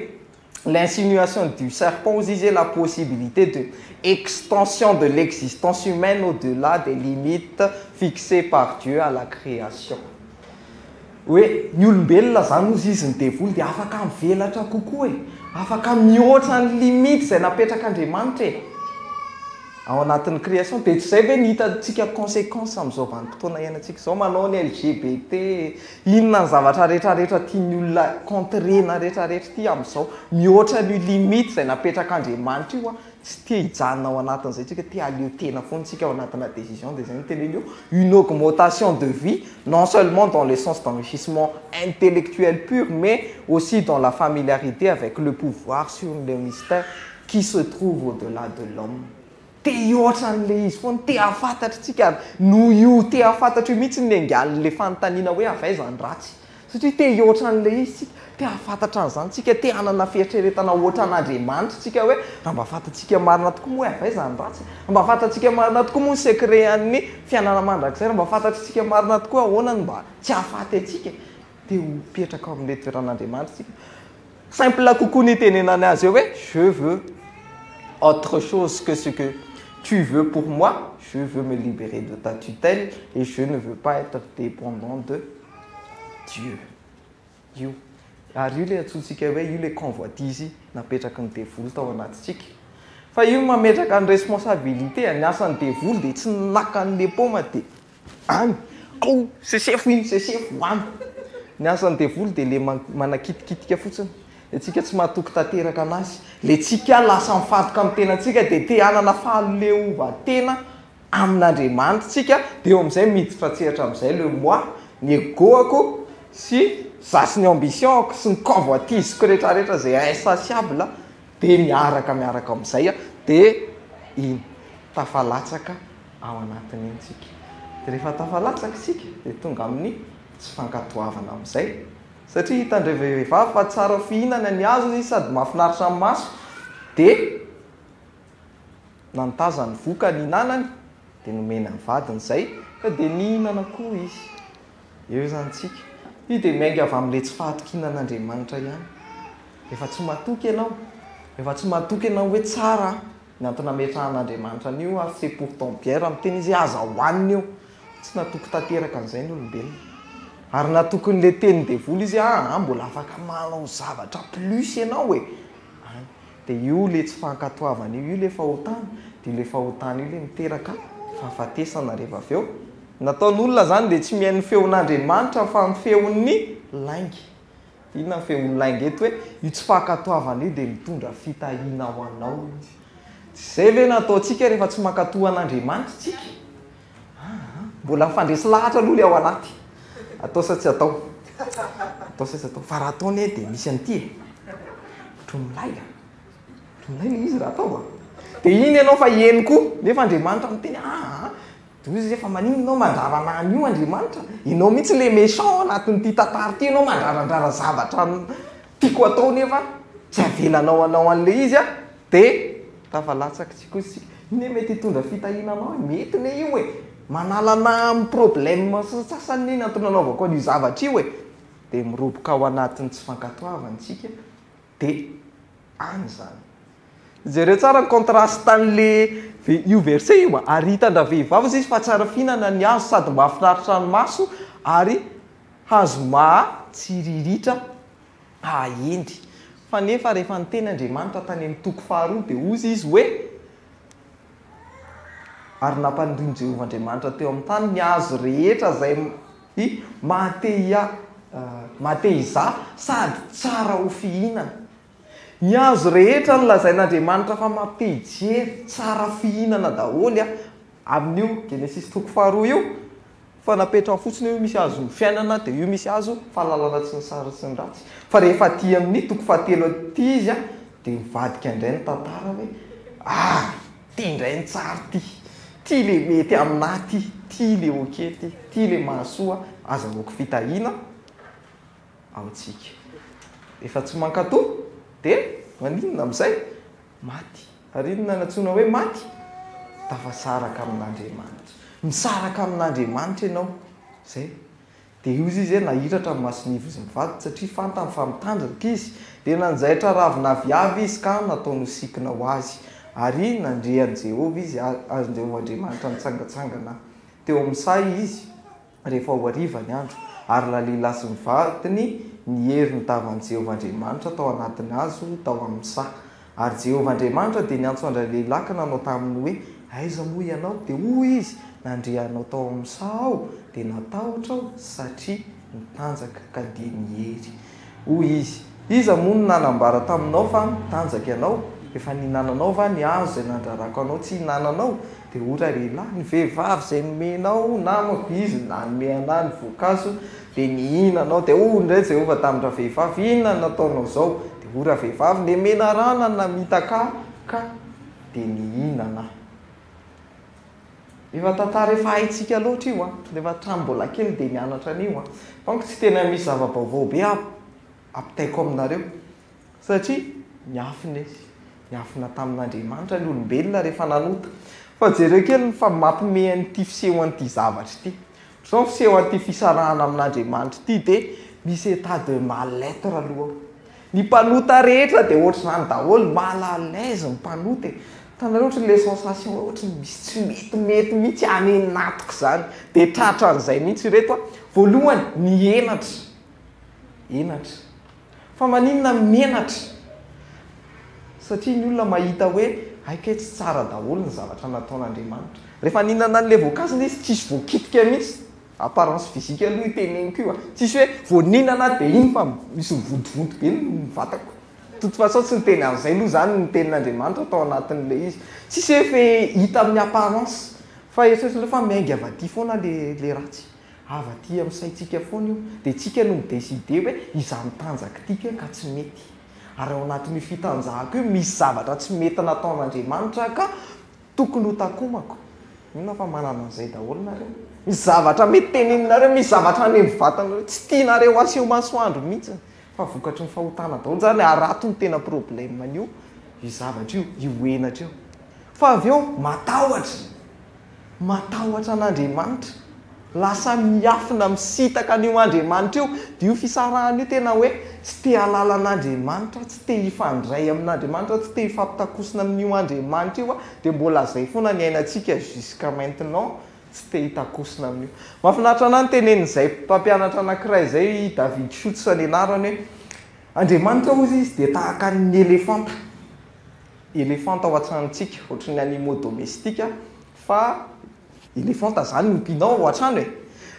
Speaker 1: l'insinuation du serpent osait la possibilité de extension de l'existence humaine au-delà des limites fixées par Dieu à la création. Hoe ny olombelona zany ozy izy ny devoly dia afaka mivelatra kokoa afaka mihoatra ny limite izay napetrak'Andriamanitra ao anatin'ny création. Dia tsy izay hoe nihitantsika conséquence amin'izao vanim-potoana iainantsika izao, manao ny LGBT, inona ny zavatra rehetrarehetra tiany olona contrena rehetrarehetra ty amin'izao, mihoatra ny limite izay napetrak'Andriamanitra io tsy tia hijanona ao anatin'izay tsika, tia aleo tena foana tsika ao anatina décision. Dia zay ny teneny eo, une augmentation de vie, non seulement dans le sens d'enrichissement intellectuel pur, mais aussi dans la familiarité avec le pouvoir sur le mystère qui se trouve au-delà de l'homme. Te hihoatra n'le izy foana, te hafantatra tsika noho io te hafantatra io mihitsy ny angalin'le fanontaniana hoe avaiza ny ratsy, satria te hihoatra n'le izy tsika, te hafantatra an'izany tsika, te hanana fieritreretana oatra an'Andriamanitra tsika hoe raha mba fantatsika marina tokoa moa hoe avaiza ny ratsy, raha mba fantatsika marina tokoa moa ny secret an'ny fiainana mandrakizay, raha mba fantatsika marina tokoa ahoana ny mba tsy hahafaty atsika, te ho petraka amin'le toeran'Andriamanitra tsika. Simple kokoa ny tenenany azy eo hoe je veux autre chose que ce que tu veux pour moi, je veux me libérer de ta tutelle et je ne veux pas être dépendant de Dieu. Io ary io le atsotsika hoe io le convoitise napetraka ny devoly tao anatintsika. Fa io mametraka ny responsabilité ny asan'ny devoly dia tsy naka an'le paoma dia any sesefo iny sesefo any. Ny asan'ny devoly dia le manakitikitika fotsiny. Tsika tsy mahatoky tanteraka anazy. Le tsika lasa mifantoka amin'ny tenantsika dia te hanana fahaleovan-tena amin'Andriamanitra tsika, dia eo amin'izay miditra tseratra amin'izay le moi, ny egoako sy zasy ny ambition sy ny convoitise rehetrarehetra izay insatiable dia miaraka amin'izay dia iny tafalatsaka ao anatin'iny tsika. Dia rehefa tafalatsaka isika dia tonga amin'ny tsy fankatoavana amin'izay. Satria hitandray vehivavy fa tsara fihinana ny azo izy sady mahafinaritra amin'ny maso dia nantaza ny voka ny hinanany dia nomena ny vadiny izay fa dia nihinana koa izy. Eo zany tsika io dia miainga avy amin'ilay tsy fahatokinan'Andriamanitra ihany. Efa tsy matoky ianao, efa tsy matoky ianao hoe tsara ny antony ametrahan'Andriamanitra an'io a c'est pour ton bien raha miteny izy aza hohaniny eo. Tsy natoky tanteraka an'izay ny olombelona. Ary natokin'ilay teny devoly izy mbola afaka manao zavatra plus ianao e. Dia io le tsy fankatoavana io le fahotana, dia le fahotana io le miteraka fahafatesana rehefa avy eo. Nataon'olona zany dia tsy mihaino feon'Andriamanitra fa ny feon'ny laingy. Inona ny feon'ny laingy eto hoe io tsy fankatoavana io dia mitondra fitahiana ho anao. Zay ve nataontsika rehefa tsy mankatoa an'Andriamanitra tsika? Mbola mifandresy lahatra aloha le ao anaty. Atao sa tsy atao? Atao sa tsy atao? Fa raha ataony dia misy an'ity tromolay le izy raha atao dia iny ianao fa hieny koa nefa Andriamanitra miteny izy efa manino ianao mandravana an'io Andriamanitra, ianao mihitsy le méchant anatin'ity tantara ity, ianao mandrarandrara zavatra tiako atao nefa tsy avelanao anao an'ilay izy dia tafalatsaka tsika sika. Iny mety hitondra fitahinanao mety ne io e, manalana amin'ny problème sasany iny antony anaovako an'io zavatra io e, dia miroboka ao anatin'ny tsy fankatoavantsika dia any zany. Jereo tsara ny contraste an'le io verset io ary hitandra vehivavy izy fa tsara fihinana ny hazo sady mahafinaritra ny maso ary hazo matsiriritra hahendy. Fa nefa rehefa niteny Andriamanitra tany amin'ny toko faharoa dia ozy izy hoe ary nampandroiny Jehovah Andriamanitra teo amin'ny tany ny hazo rehetra izay mahateiza sady tsara ho fihinana. Ny hazo rehetra no lazain'Andriamanitra fa mampijery tsara fihinana daholo amin'io Genesis toko faharoa io. Fa napetraka fotsiny io misy hazo ny fiainana dia io misy hazo fahalalana tsy ny sara sy ny ratsy. Fa rehefa aty amin'ny toko fahatelo aty izy dia mivadika indray ny tantara hoe ty indray ny tsara ty le mety aminah ty le oke ty le mahasoa azahoako fitahiana amintsika. Efa tsy mankatoa dia maninona amin'izay maty. Ary inona natsoina hoe maty? Tafasaraka amin'Andriamanitra. Misaraka amin'Andriamanitra ianao zay dia io izy nahiratra amin'ny mason'ivo izy mivady satria fantany fa mitanjaka izy dia nanjaitra ravina viavy izy ka nataony sikina ho azy ary nandrehan'i Jehovah izy azy Jehovah Andriamanitra nitsangatsangana teo amin'ny say izy rehefa ho hariva ny andro ary lalehilay sy ny vadiny nihery ny tavan'i Jehovah Andriamanitra tao anatin'ny hazo tao amin'ny say ary Jehovah Andriamanitra dia niantso an'ilay lehilahy ka nanao taminy hoe aiza moa ianao dia hoy izy nandrehanao tao amin'ny say aho dia natahotra aho satria nitanjaka ka dia nihery. Hoy izy iza moa no nanambara taminao fa nitanjaka ianao efa nihinananao va ny hazo izay nandrarako anao tsy hinananao? Dia ora lehilahy ny vehivavy izay nomenao namako izy nanome anahy ny voankazo dia nihinanao. Dia indray Jehovah tamindra vehivavy inona no nataonao izao? Dia ora vehivavy le mena rana namitaka ka dia nihinana. Efa tantara efa haintsika loatra io rehefa hatrany mbola kely dia mianatra an'io fanko tsy tena misy zava-baovao be ampitaiko aminareo satria niafina tamin'Andriamanitra ny olombelona rehefa nanota. Fa jereo kely fa mampime an'ity fiseho an'ity zavatra ity. Zao fiseho an'ity fisarahana amin'Andriamanitra ity dia misy état de mal-être aloha. Ny mpanota rehetra dia ohatr'izany daholo mal à l'aise ny mpanota. Tanareo ohatry le sensation ohatry misy tsy metimety mihitsy anenatiko izany dia tratra an'izay mihitsy reto voalohany ny enatra fa maninona menatra satria ny olona mahita hoe aika tsy tsara daholo ny zavatra nataon'Andriamanitra. Rehefa ninana an'ilay voankazona izy tsisy voakitika mihitsy apparence physique aloha iteneniko io tsisy hoe voaninana dia iny fa misy mivodivody be ny vatako. Toute façon tsy niteny an'izay aloha zany ny tenin'Andriamanitra tao anatin'ilay izy. Tsisy hoe hita amin'ny apparence fa eritreretra fa miainga avy aty foana le ratsy avy aty amin'ny saintsika foana io dia tsika no mideside hoe iza mitanjaka tika ka tsy mety. Ary ao anatin'io fitanjahako io misy zavatra tsy mety nataon'Andriamanitra ka tokony ho takomako. Inona fa manana an'izay daholo nareo? Misy zavatra mety teneninareo, misy zavatra any amin'ny vatanareo tsy tianareo aseho masoandro mihitsy fa vokatry ny fahotana daholo zany arato ny tena problème an'io io zavatra io enatra io. Fa avy eo matahotra matahotra an'Andriamanitra lasa miafina misitaka an'io Andriamanitra io dia io fisarahana io tena hoe tsy te halala an'Andriamanitra, tsy te hifandray amin'Andriamanitra, tsy te hifampitakosina amin'io Andriamanitra io dia mbola zay foana ny ainatsika jusqu'à maintenant tsy te hitakosina amin'io. Mahafinaritra anahy ny tenenin'izay mpampianatra anankiray izay David Schutz ny anarany hoe Andriamanitra ozy izy dia tahaka ny elefanta. Elefanta ao an-tranontsika ohatran'ny animaux domestika fa elefanta zany ompianao ao an-trano e.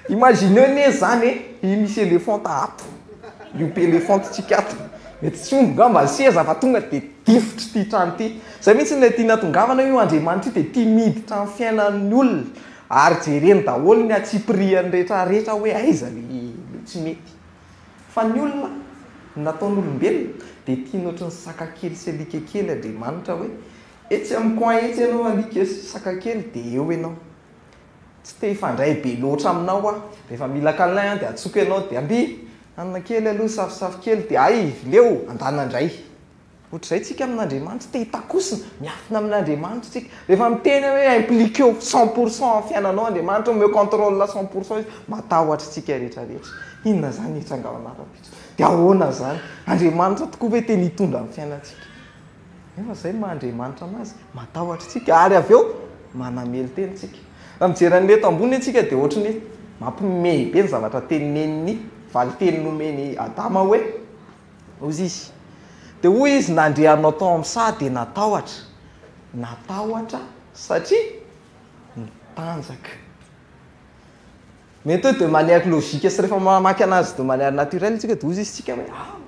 Speaker 1: Imagineo ne zany e misy elefanta ato iompy elefantatsika ato mety tsy omby ngamba seza fa tonga dia difotry ty trano ty. Zay mihitsy ny tiana tongavana io Andriamanitra io dia tia miditra amin'ny fiainan'ny olona ary jereny daholo ny atsipiriany rehetrarehetra hoe aiza le tsy mety fa ny olona nataon'olombelona dia tia nohatry ny sakakely sy alika kely Andriamanitra hoe etsy amin'ny coin etsy ianao alika sy sakakely dia eo ianao tsy te hifandray be loatra aminao a rehefa mila câlin dia atsoka ianao dia amby anana kely aloha safisafy kely dia ay leo andanandray. Ohatr'izay tsika amin'Andriamanitra te hitakosina miafina amin'Andriamanitra tsika rehefa miteny hoe impliqué 100% amin'ny fiainanao Andriamanitra me contrôle 100% izy matahotra tsika rehetrarehetra. Inona zany hitrangavana rapitra dia ahoana zany Andriamanitra tokoa hoe teny hitondra amin'ny fiainantsika nefa zay mahandriamanitra anazy matahotra tsika ary avy eo manamely teny tsika. Mijeran'le eto ambony antsika dia ohatry ny mampimey be ny zavatra tenineniny valiteny nomeny Adama hoe ozy izy dia hoy izy nandrehanao tao amin'ny sah dia natahotra satria nitanjaka. Mety hoe de manière logique sy rehefa mamaky anazy de manière naturelle tsika dia ozy izy tsika hoe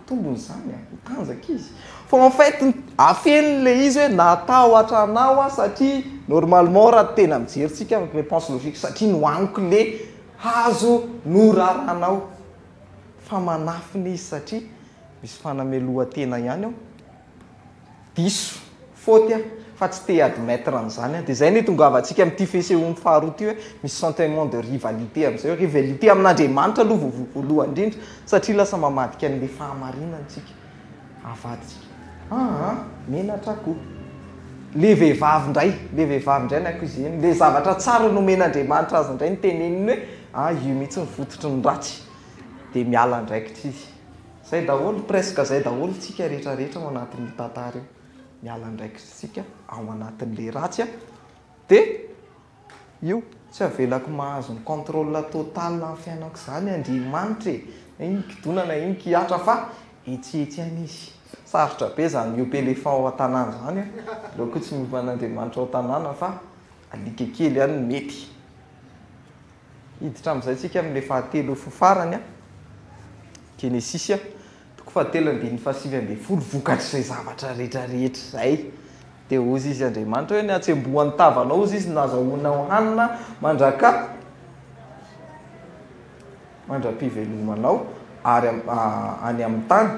Speaker 1: tombony zany nitanjaka izy fa en fait afen'le izy hoe natahotra anao satria normalement raha tena mijeritsika avec réponse logique satria nohaniko le hazo noraranao fa manafiny izy satria misy fanamelohan-tena ihany ao diso faute fa tsy te admettre an'izany dia zay ny tongavantsika amin'ity fisehoan'ny faharoa ty hoe misy sentiment de rivalité amin'izay hoe rivalité amin'Andriamanitra aloha voalohany indrindra satria lasa mamadika an'le fahamarinantsika avaditsika menatra koa le vehivavy indray ny akoizeny le zavatra tsara nomen'Andriamanitra azy indray ny teneniny hoe io mihitsy ny fototry ny ratsy dia miala ndraikitra izy. Zay daholo presque zay daholo tsika rehetrarehetra ao anatin'ny tantara io miala ndraikitra tsika ao anatin'le ratsy dia io tsy avelako mahazo ny contrôle total amin'ny fiainako zany Andriamanitra iny kidonana iny kiatra fa etsihetsihany izy. Sarotra be zany miompy éléphant ao an-tanàna zany loko tsy miompy an'Andriamanitra ao an-tanàna fa alika kely ihany mety. Hiditra amin'izay tsika amin'le fahatelo fofarany Genesis toko fahatelo andininy fahasivy ambin'ny folo vokatr'izay zavatra rehetrarehetra zay dia ozy izy Andriamanitra hoe ny atsembohan'ny tavanao ozy izy nazahoanao hanina mandra-pivelomanao ary any amin'ny tany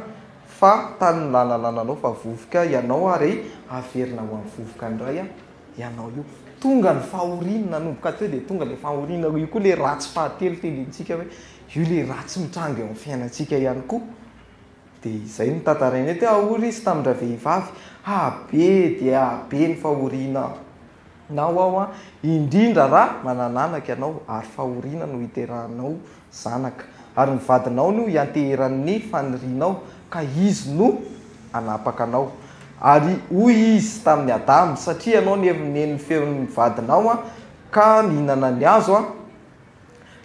Speaker 1: fa tany lanalananao fa vovoka ianao ary averina ho amin'ny vovoka indray ianao io tonga ny fahoriana nanomboka teo dia tonga le fahoriana io koa le ratsy fahatelo tenintsika hoe io le ratsy mitranga eo amin'ny fiainantsika ihany koa dia izay ny tantaraina teo ahory izy tamindra vehivavy be dia be ny fahoriana nao ao indrindra raha manananaka ianao ary fahoriana no hiterahanao zanaka ary ny vadinao no hianteheran'ny fanirianao ka izy no anapaka anao ary hoy izy tamin'ny Adama satria ianao neny feon'ny vadinao ka nihinana ny azo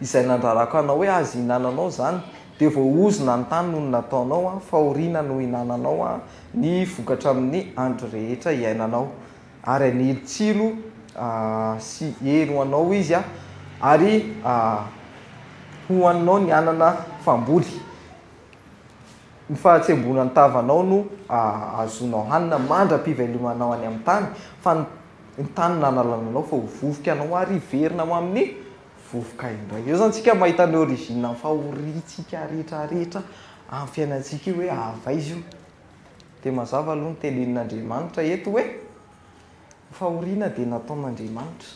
Speaker 1: izay nandrarako anao hoe azy hinananao zany dia voaozona ny tany no nataonao fahoriana no hinananao ny vokatra amin'ny andro rehetra iainanao ary anily tsilo sy elo anao izy ary hoaninao ny anana famboly ny fahatsembonany tavanao no azonao hanina mandra-pivelomanao any amin'ny tany fa ny tany nanalananao fa ho vovoka ianao ary verina ho amin'ny vovoka indray. Eo zany tsika mahita ny origine amin'ny fahorintsika rehetrarehetra amin'ny fiainantsika io hoe avaizy io dia mazava aloha ny tenenin'Andriamanitra eto hoe fahoriana dia nataon'Andriamanitra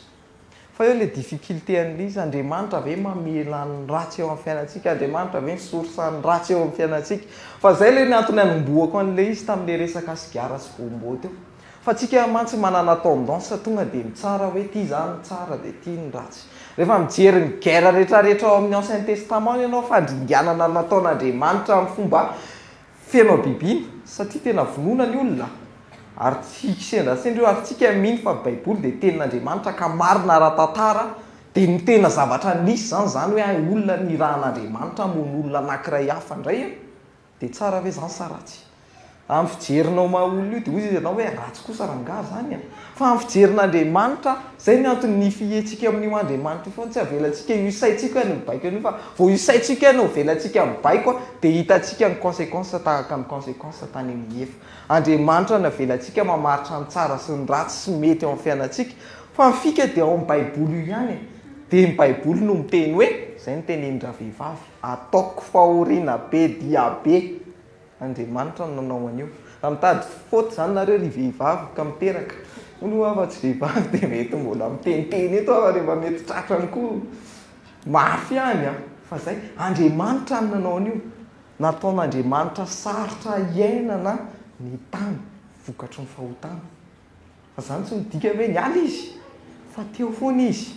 Speaker 1: fa eo le difficulté an'izy Andriamanitra ve mamela ny ratsy eo amin'ny fiainantsika Andriamanitra ve misorsa ny ratsy eo amin'ny fiainantsika fa zay le ny antony anomboako an'le izy tamin'le resaka sigara sy bombo teo fa tsika mantsy manana tendance tonga dia mitsara hoe ty zany tsara dia ty ny ratsy. Rehefa mijery ny guerre rehetrarehetra ao amin'ny ancien testament ianao fandringanana nataon'Andriamanitra amin'ny fomba feno bibiny satria tena vonoina ny olona ary tsy kisendasendra eo ary tsika mino fa baiboly dia tenin'Andriamanitra ka marina ara-tantara dia ny tena zavatra nisy zany hoe olona ny rahan'Andriamanitra mono olona anankiray hafa indray dia tsara hoe zany sa ratsy. Amin'ny fijerinao mahaolona io dia ozy izy ianao hoe ratsy kosa rangaha zany fa amin'ny fijerin'Andriamanitra zay ny antony fihentsika amin'io Andriamanitra io foana tsy avelantsika io isaitsika hoe mibaiko an'io fa vao isaitsika no velantsika mibaiko dia hitantsika ny conséquence tahaka ny conséquence tany amin'ny efa. Andriamanitra no avelantsika mamaritra ny tsara sy ny ratsy sy mety eo amin'ny fiainantsika fa ny fika dia ao amin'ny baiboly io ihany dia ny baiboly no miteny hoe zay ny tenenindra vehivavy ataoko fahoriana be dia be. Andriamanitra no nanao an'io. Raha mitady faute zany nareo ry vehivavy ka miteraka olo afa-tsy vehivavy dia mety mbola miteniteny eto afa rehefa mety tratrany koa mafy any fa zay Andriamanitra no nanao an'io. Nataon'Andriamanitra sarotra iainana ny tany vokatry ny fahotana fa zany tsy midika hoe niala izy fa teo foana izy.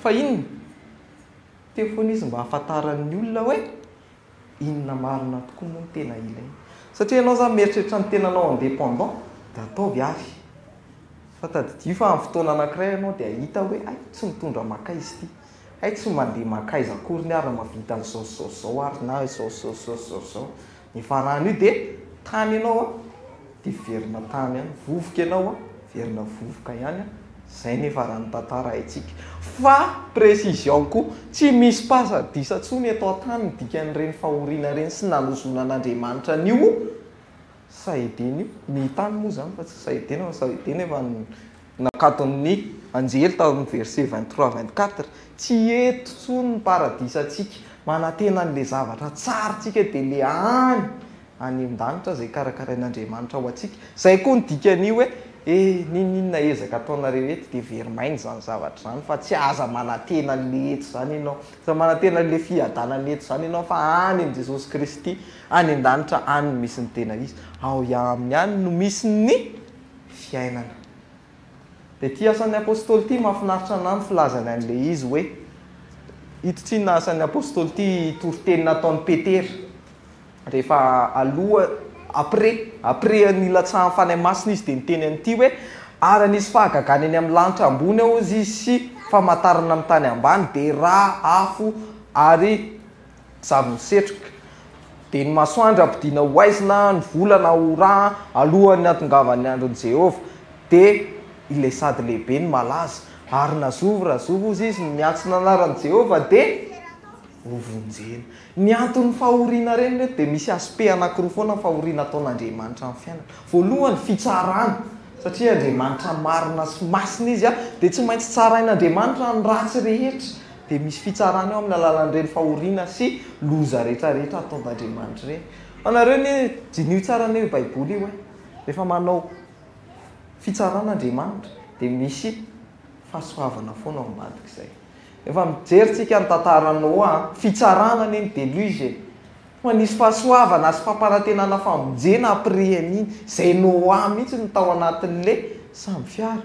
Speaker 1: Fa inona teo foana izy mba hahafantaran'ny olona hoe inona marina tokoa moa ny tena ilaina. Satria ianao zany mieritreritra ny tenanao indépendant dia ataovy ary fa tadidio fa amin'ny fotoana anankiray ianao dia hita hoe ay tsy mitondra maka izy ity, ay tsy mandeha maka izy akory ny ary mavita nyzaozao ary na zaozao ny farany io dia tany ianao dia verina tany ihany, vovoka ianao verina vovoka ihany. Zay nefa raha ny tantara haitsika fa précision koa tsy misy pasadisa ntsony eto an-tany ny dikan'ireny fahoriana reny sy nanozonan'Andriamanitra an'io saideny io. Ny tany moa zany fa tsy saidena fa saidena efa nakaton'ny anjely tamin'ny verset 23-24 tsy eto ntsony ny paradisantsika manantena an'ilay zavatra tsarantsika dia le any an-danitra zay karakarain'Andriamanitra ho antsika. Zay koa ny dikan'io hoe ninona ezaka ataonareo eto dia verimainy zany zavatra zany fa tsy aza manantena an'le eto zany ianao, tsy manantena an'le fiadanany eto zany ianao fa any amin'i Jesosy Kristy any an-danitra any no misy ny tena izy, ao aminy any no misy ny fiainana. Dia ty asan'ny apôstôly ty mahafinaritra anany filazany an'le izy hoe ito tsy na asan'ny apôstôly ty toriteny nataon'ny Petera rehefa aloha après nilatsahan'ny fanahy masina izy dia niteny an'ity hoe ary nisy fahagagana eny amin'ny lanitra ambony ao izy sy famantarana amin'ny tany ambany dia rà afo ary zavy-misetroka dia ny masoandro ampidiana ho aizina ny volana ho rà alohan'ny atongavany andron'i Jehova dia ilay sady lehibe ny malaza ary nazovo izy izy miantsona anaran'i Jehova dia hovonjena. Ny antony fahoriana reny reto dia misy aspect anankiroa foana ny fahoriana ataon'Andriamanitra amin'ny fiainana. Voalohany fitsarana satria Andriamanitra marina sy masina izy dia tsy maintsy tsarain'Andriamanitra ny ratsy rehetra dia misy fitsarana eo amin'ny alalan'ireny fahoriana sy loza rehetrarehetra ataon'Andriamanitra reny. Anareo ny jinio tsara ny baiboly io rehefa manao fitsaran'Andriamanitra dia misy fahasoavana foana ao ambadik'izay. Efa mijerytsika ny tantaranao fitsarana ny deluge fa nisy fahasoavana sy fampanantenana famonjena après an'iny zay Noa mihitsy ny tao anatin'le samby fiara.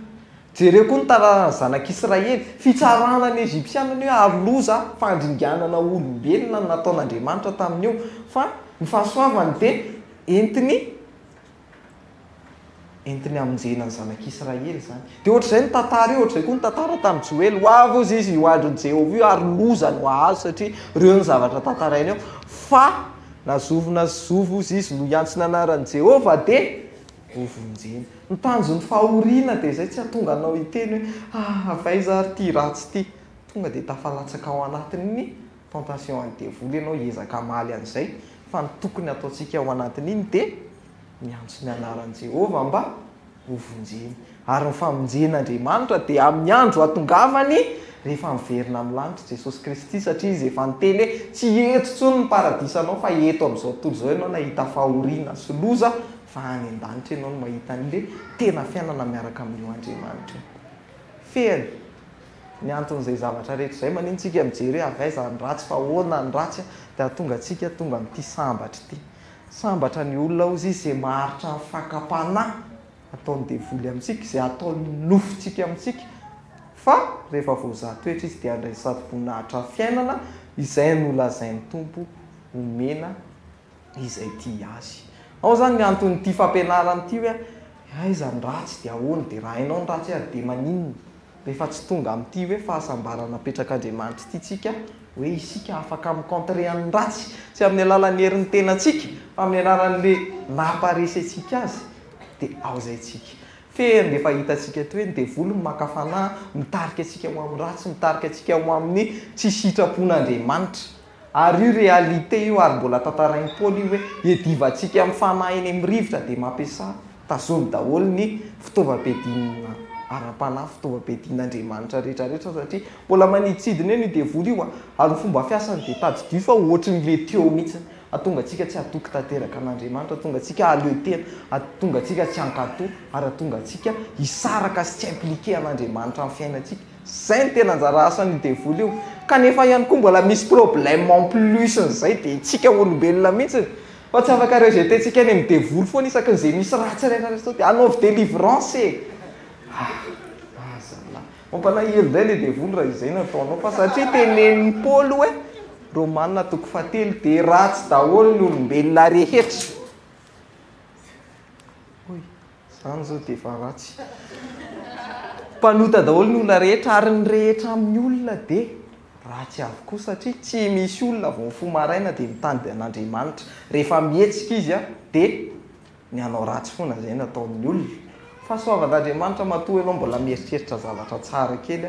Speaker 1: Jereo koa ny tantaran'ny zanak'Israely fitsarana ny Egyptiana ny hoe aroloza fandringanana olombelona nataon'Andriamanitra tamin'io fa ny fahasoavany dia entiny amonjena ny zanak'Israely zany. Dia ohatr'izay ny tantara io, ohatr'izay koa ny tantara tamin'ny Joely ho avy ozy izy io andron'i Jehova io ary loza no ahazo satria ireo ny zavatra tantarainy eo fa nazovo izy no iantsona anaran'i Jehova dia hovonjena. Ny tanjon'ny fahoriana dia izay tsy hahatonga anao hiteny hoe avaiza ary ty ratsy ty, tonga dia tafalatsaka ao anatin'ny tentation an'ny devoly ianao hiezaka maly an'izay fa ny tokony ataontsika ao anatin'iny dia miantso ny anaran'i Jehova mba hovonjena. Ary ny famonjen'Andriamanitra dia amin'ny andro atongavany rehefa miverina amin'ny lanitra Jesosy Kristy satria izy efa niteny hoe tsy eto ntsony ny paradisanao fa eto amin'izao tontolo izao ianao nahita fahoriana sy loza fa any an-danitra ianao no mahita an'le tena fiainana miaraka amin'io Andriamanitra. Fehany ny anton'izay zavatra rehetra izay manintsika mijery hoe avaiza ny ratsy fa ahoana ny ratsy dia tonga antsika tonga amin'ity sambatra ity. sambatra ny olona ozy izy zay maharitra ny fakapana ataony devoly amintsika zay ataony nofotsika amintsika fa rehefa voazatoetra izy dia andray sady voninahitra fiainana izay nolazain'ny tompo omena izay tia azy. Ao zany ny antony fampianarana ity hoe aiza ny ratsy dia ahoana dia raha hainao ny ratsy ary dia maninona rehefa tsy tonga amin'ity hoe fahasambarana apetrak'Andriamanitra ity tsika hoe isika afaka mikontrer amin'ny ratsy tsy amin'ny alalan'ny herin'ny tenantsika fa amin'ny alalan'le naparesy antsika azy dia ao zay tsika fehiny rehefa hitantsika eto hoe ny devoly makafana mitarika antsika ho amin'ny ratsy mitarika antsika ho amin'ny tsy sitrapon'Andriamanitra ary io réalité io ary mbola tantarain'ny Paoly io hoe edivantsika amin'ny fanahy eny amin'ny rivotra dia mampiasa tazony daholo ny fitaovam-piadiana ara-panahy fitaovam-piadian'Andriamanitra rehetrarehetra satria mbola maniditsidina eny io devoly io ary ny fomba fiasany dia tadidio fa ohatrin'le teo mihitsy atonga antsika tsy atoky tanteraka an'Andriamanitra atonga antsika aleotena atonga antsika tsy ankato ary atonga antsika hisaraka sy tsy impliqué an'Andriamanitra amin'ny fiainantsika. Zay ny tena anjara asan'ny devoly io kanefa ihany koa mbola misy problème en plus n'izay dia tsika olombelona mihitsy fa tsy afaka rejetentsika any amin'ny devoly foana isakin'izay misy ratsy rehetrarehetra dia anaovy délivrance mampalahelo indray le devoly raha izay nataonao fa satria tenenin'ny Paoly hoe Romanina 7 dia ratsy daholo ny olombelona rehetra. Oy, zany zao dia efa ratsy. Mpanota daholo ny olona rehetra ary ny rehetra amin'ny olona dia ratsy avokoa satria tsy misy olona vao mifoha maraina dia mitany an'Andriamanitra. Rehefa mihetsika izy dia ny hanao ratsy foana izay nataon'ny olona. Fahasoavan'Andriamanitra matoa ianao mbola mieritreritra zavatra tsara kely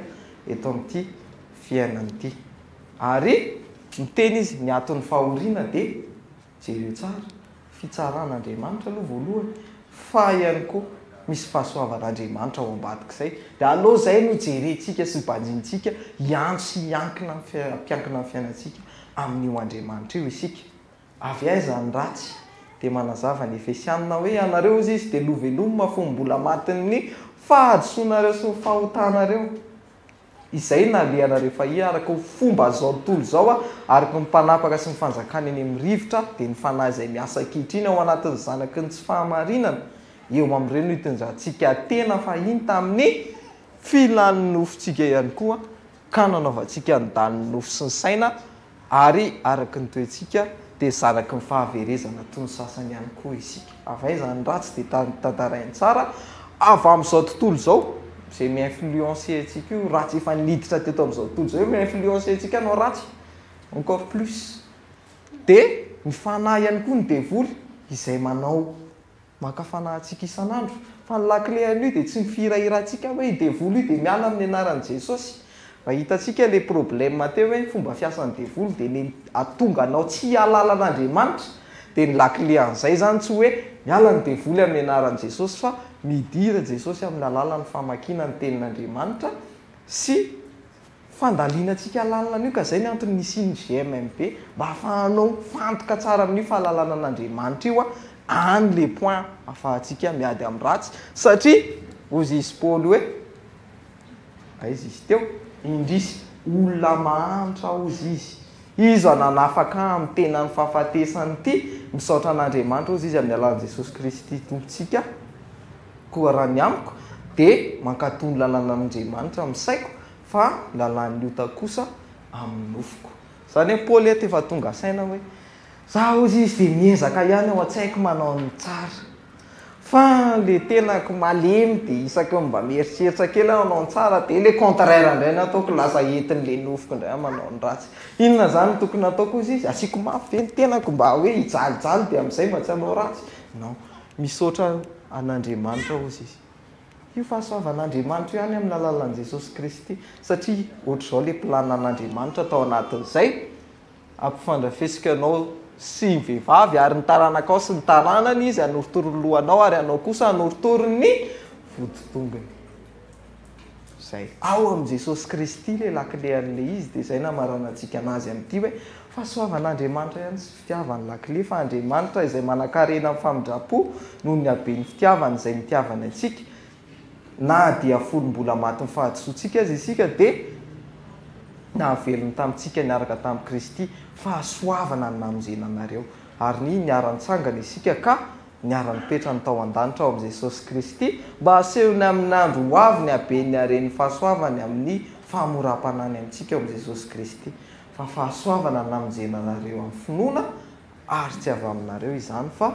Speaker 1: eto amin'ity fiainana ity. Ary miteny izy ny aton'ny fahoriana dia jereo tsara fitsaran'Andriamanitra aloha voalohany fa ihany koa misy fahasoavan'Andriamanitra ao ambadik'izay dia aleo zay no jerentsika sy banjintsika hiantso sy hiankina mpiankina amin'ny fiainantsika amin'io Andriamanitra io isika. Avy aiza ny ratsy dia manazava ny Efesianina hoe anareo izy dia loveloma fombola matin'ny fahadisoanareo sy ny fahotanareo izay nalehanareo rehefa araka fomba zao tontolo zao araka ny mpanapaka sy ny fanjakana eny amin'ny rivotra dia ny fanahy izay miasa ankehitriny ao anatin'ny zanaky ny tsy fahamarinana eo amin'ireny hitonjantsika tena fahiny tamin'ny filan'ny nofontsika ihany koa ka nanaovantsika ny daniny nofo sy ny saina ary araka ny toetsika dia zanaky ny fahaverezana toy ny sasany ihany koa isika. Avaiza ny ratsy dia tantarainy tsara avy amin'izao tontolo zao zay mi-influencer antsika io ratsy efa niditra teto amin'izao tontolo zao mi-influencer antsika anao ratsy encore plus dia ny fanahy ihany koa ny devoly izay manao makafanahy antsika isan'andro fa ny lakile an'io dia tsy mifirahirahantsika hoe devoly io dia miala amin'ny anaran'i Jesosy. Raha hitantsika le problème teo hoe fomba fiasan'ny devoly dia le atonga anao tsy halalan'Andriamanitra dia ny lakile an'izay zany tsy hoe miala ny devoly amin'ny anaran'i Jesosy fa midira Jesosy amin'ny alalan'ny famakiana ny tenin'Andriamanitra sy fandalianantsika lalana an'io ka zay ny antony nisy ny GMMP mba ahafahanao fantoka tsara amin'io fahalalana an'Andriamanitra io any le point ahafahantsika miady amin'ny ratsy satria ozy izy Paoly hoe aiza izy teo indrisy olona mahantra ozy izy nanafaka amin'ny tenany fahafatesany ity misaotra an'Andriamanitra ozy izy amin'ny alalan'i Jesosy Kristy tompontsika koa raha ny amiko dia mankatony lalana an'Andriamanitra misaiko fa lalany ota kosa amin'ny nofoko. Zany hoe Paoly eto efa tonga saina hoe za ozy izy dia miezaka ihany ao an-tsaiko manao ny tsara fa le tenako malemy dia isaky mba mieritreritra kely aho manao ny tsara dia le contraire indray nataoko lasa entin'le nofoko indray manao ny ratsy. Inona zany tokony nataoko ozy izy asiako mafy ve ny tenako mba hoe hijalijaly dia amin'izay mba tsy hanao ratsy? Non, misaotra an'Andriamanitra ozy izy. Io fahasoavan'Andriamanitra ihany amin'ny alalan'i Jesosy Kristy satria ohatr'izao le planina an'Andriamanitra tao anatin'izay ampifandrafesika anao sy ny vehivavy ary ny taranakao sy ny taranany izy hanorotoro-lohanao ary anao kosa hanorotoro ny voditongony. Zay ao amin'i Jesosy Kristy le lakile an'le izy dia izay namarana antsika anazy amin'ity hoe fahasoavan'Andriamanitra ihany sy fitiavany lakile fa Andriamanitra izay manan-karena amin'ny famindrapo noho ny haben'ny fitiavany izay nitiavany antsika na dia folom-bola maty ny fahadisoantsika azy isika dia nahavelony tamintsika niaraka tamin'i Kristy fahasoavana ny namonjena anareo ary ny niara-nitsangana isika ka niara-nipetra ny tao an-danitra ao amin'i Jesosy Kristy mba asehony amin'ny andro ho avy ny haben'ny haren'ny fahasoavany amin'ny fahamoram-panany amintsika ao amin'i Jesosy Kristy. Fa fahasoavana namonjenanareo amin'ny finoana ary tsy avy aminareo izany fa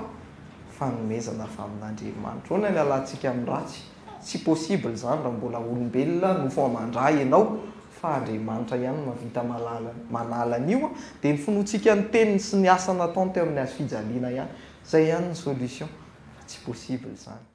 Speaker 1: fanomezana avy amin'Andriamanitra. Hoana ny alantsika amin'ny ratsy? Tsy possible zany raha mbola olombelona no famandray ianao, fa Andriamanitra ihany mavita manala an'io dia ny finoantsika ny teniny sy ny asa nataony teo amin'ny hazo fijaliana ihany. Zay ihany ny solution. Tsy possible zany.